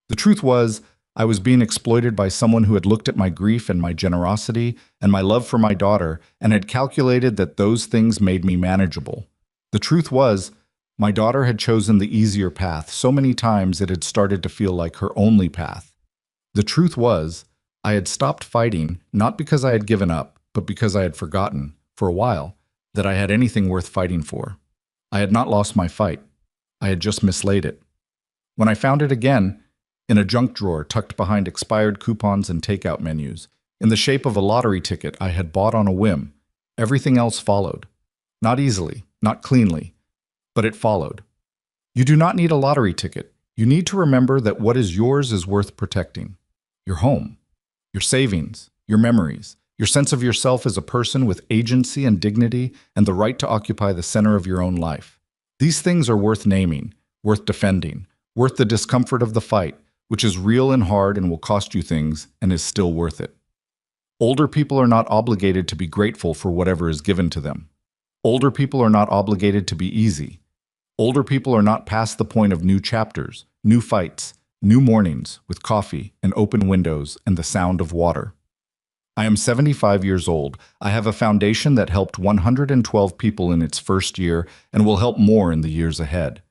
The truth was, I was being exploited by someone who had looked at my grief and my generosity and my love for my daughter and had calculated that those things made me manageable. The truth was, my daughter had chosen the easier path so many times it had started to feel like her only path. The truth was, I had stopped fighting not because I had given up, but because I had forgotten, for a while, that I had anything worth fighting for. I had not lost my fight. I had just mislaid it. When I found it again, in a junk drawer tucked behind expired coupons and takeout menus, in the shape of a lottery ticket I had bought on a whim, everything else followed. Not easily, not cleanly, but it followed. You do not need a lottery ticket. You need to remember that what is yours is worth protecting. Your home, your savings, your memories, your sense of yourself as a person with agency and dignity and the right to occupy the center of your own life. These things are worth naming, worth defending, worth the discomfort of the fight, which is real and hard and will cost you things and is still worth it. Older people are not obligated to be grateful for whatever is given to them. Older people are not obligated to be easy. Older people are not past the point of new chapters, new fights, new mornings with coffee and open windows and the sound of water. I am 75 years old. I have a foundation that helped 112 people in its first year and will help more in the years ahead.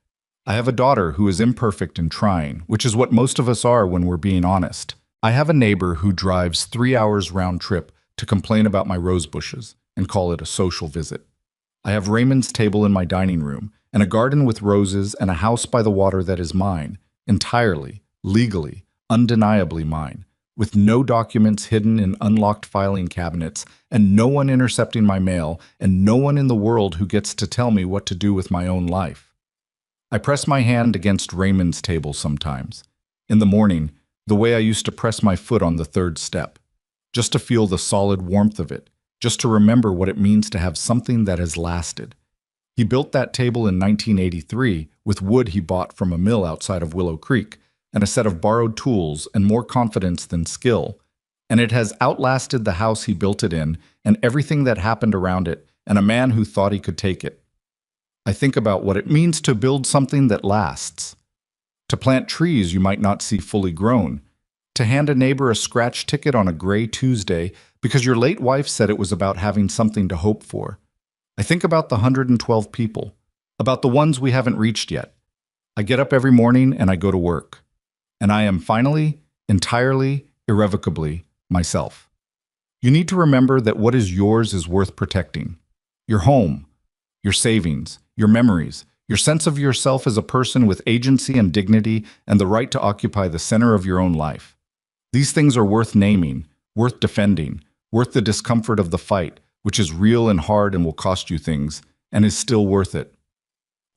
I have a daughter who is imperfect and trying, which is what most of us are when we're being honest. I have a neighbor who drives 3 hours round trip to complain about my rose bushes and call it a social visit. I have Raymond's table in my dining room and a garden with roses and a house by the water that is mine, entirely, legally, undeniably mine, with no documents hidden in unlocked filing cabinets and no one intercepting my mail and no one in the world who gets to tell me what to do with my own life. I press my hand against Raymond's table sometimes. In the morning, the way I used to press my foot on the third step, just to feel the solid warmth of it, just to remember what it means to have something that has lasted. He built that table in 1983 with wood he bought from a mill outside of Willow Creek, and a set of borrowed tools and more confidence than skill, and it has outlasted the house he built it in and everything that happened around it and a man who thought he could take it. I think about what it means to build something that lasts, to plant trees you might not see fully grown, to hand a neighbor a scratch ticket on a gray Tuesday because your late wife said it was about having something to hope for. I think about the 112 people, about the ones we haven't reached yet. I get up every morning and I go to work. And I am finally, entirely, irrevocably myself. You need to remember that what is yours is worth protecting. Your home, your savings, your memories, your sense of yourself as a person with agency and dignity and the right to occupy the center of your own life. These things are worth naming, worth defending, worth the discomfort of the fight, which is real and hard and will cost you things, and is still worth it.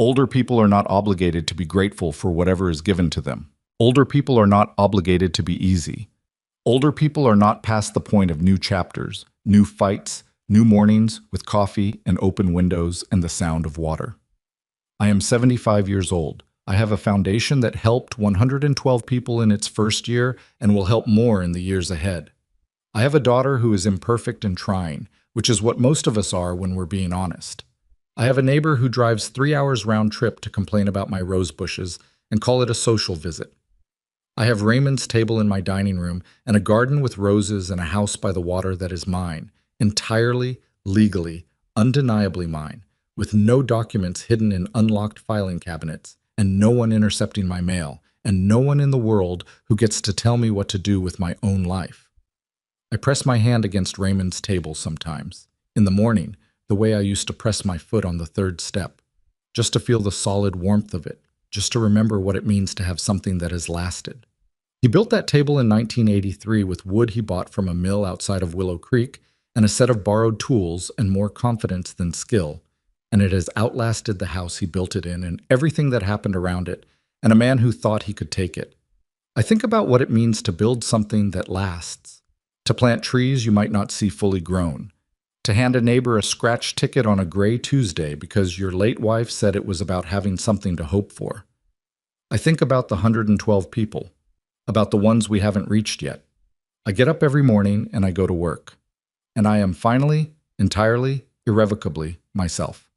Older people are not obligated to be grateful for whatever is given to them. Older people are not obligated to be easy. Older people are not past the point of new chapters, new fights, new mornings with coffee and open windows and the sound of water. I am 75 years old. I have a foundation that helped 112 people in its first year and will help more in the years ahead. I have a daughter who is imperfect and trying, which is what most of us are when we're being honest. I have a neighbor who drives 3 hours round trip to complain about my rose bushes and call it a social visit. I have Raymond's table in my dining room and a garden with roses and a house by the water that is mine, entirely, legally, undeniably mine, with no documents hidden in unlocked filing cabinets, and no one intercepting my mail, and no one in the world who gets to tell me what to do with my own life. I press my hand against Raymond's table sometimes, in the morning, the way I used to press my foot on the third step, just to feel the solid warmth of it, just to remember what it means to have something that has lasted. He built that table in 1983 with wood he bought from a mill outside of Willow Creek and a set of borrowed tools and more confidence than skill, and it has outlasted the house he built it in and everything that happened around it and a man who thought he could take it. I think about what it means to build something that lasts, to plant trees you might not see fully grown, to hand a neighbor a scratch ticket on a gray Tuesday because your late wife said it was about having something to hope for. I think about the 112 people, about the ones we haven't reached yet. I get up every morning and I go to work, and I am finally, entirely, irrevocably myself.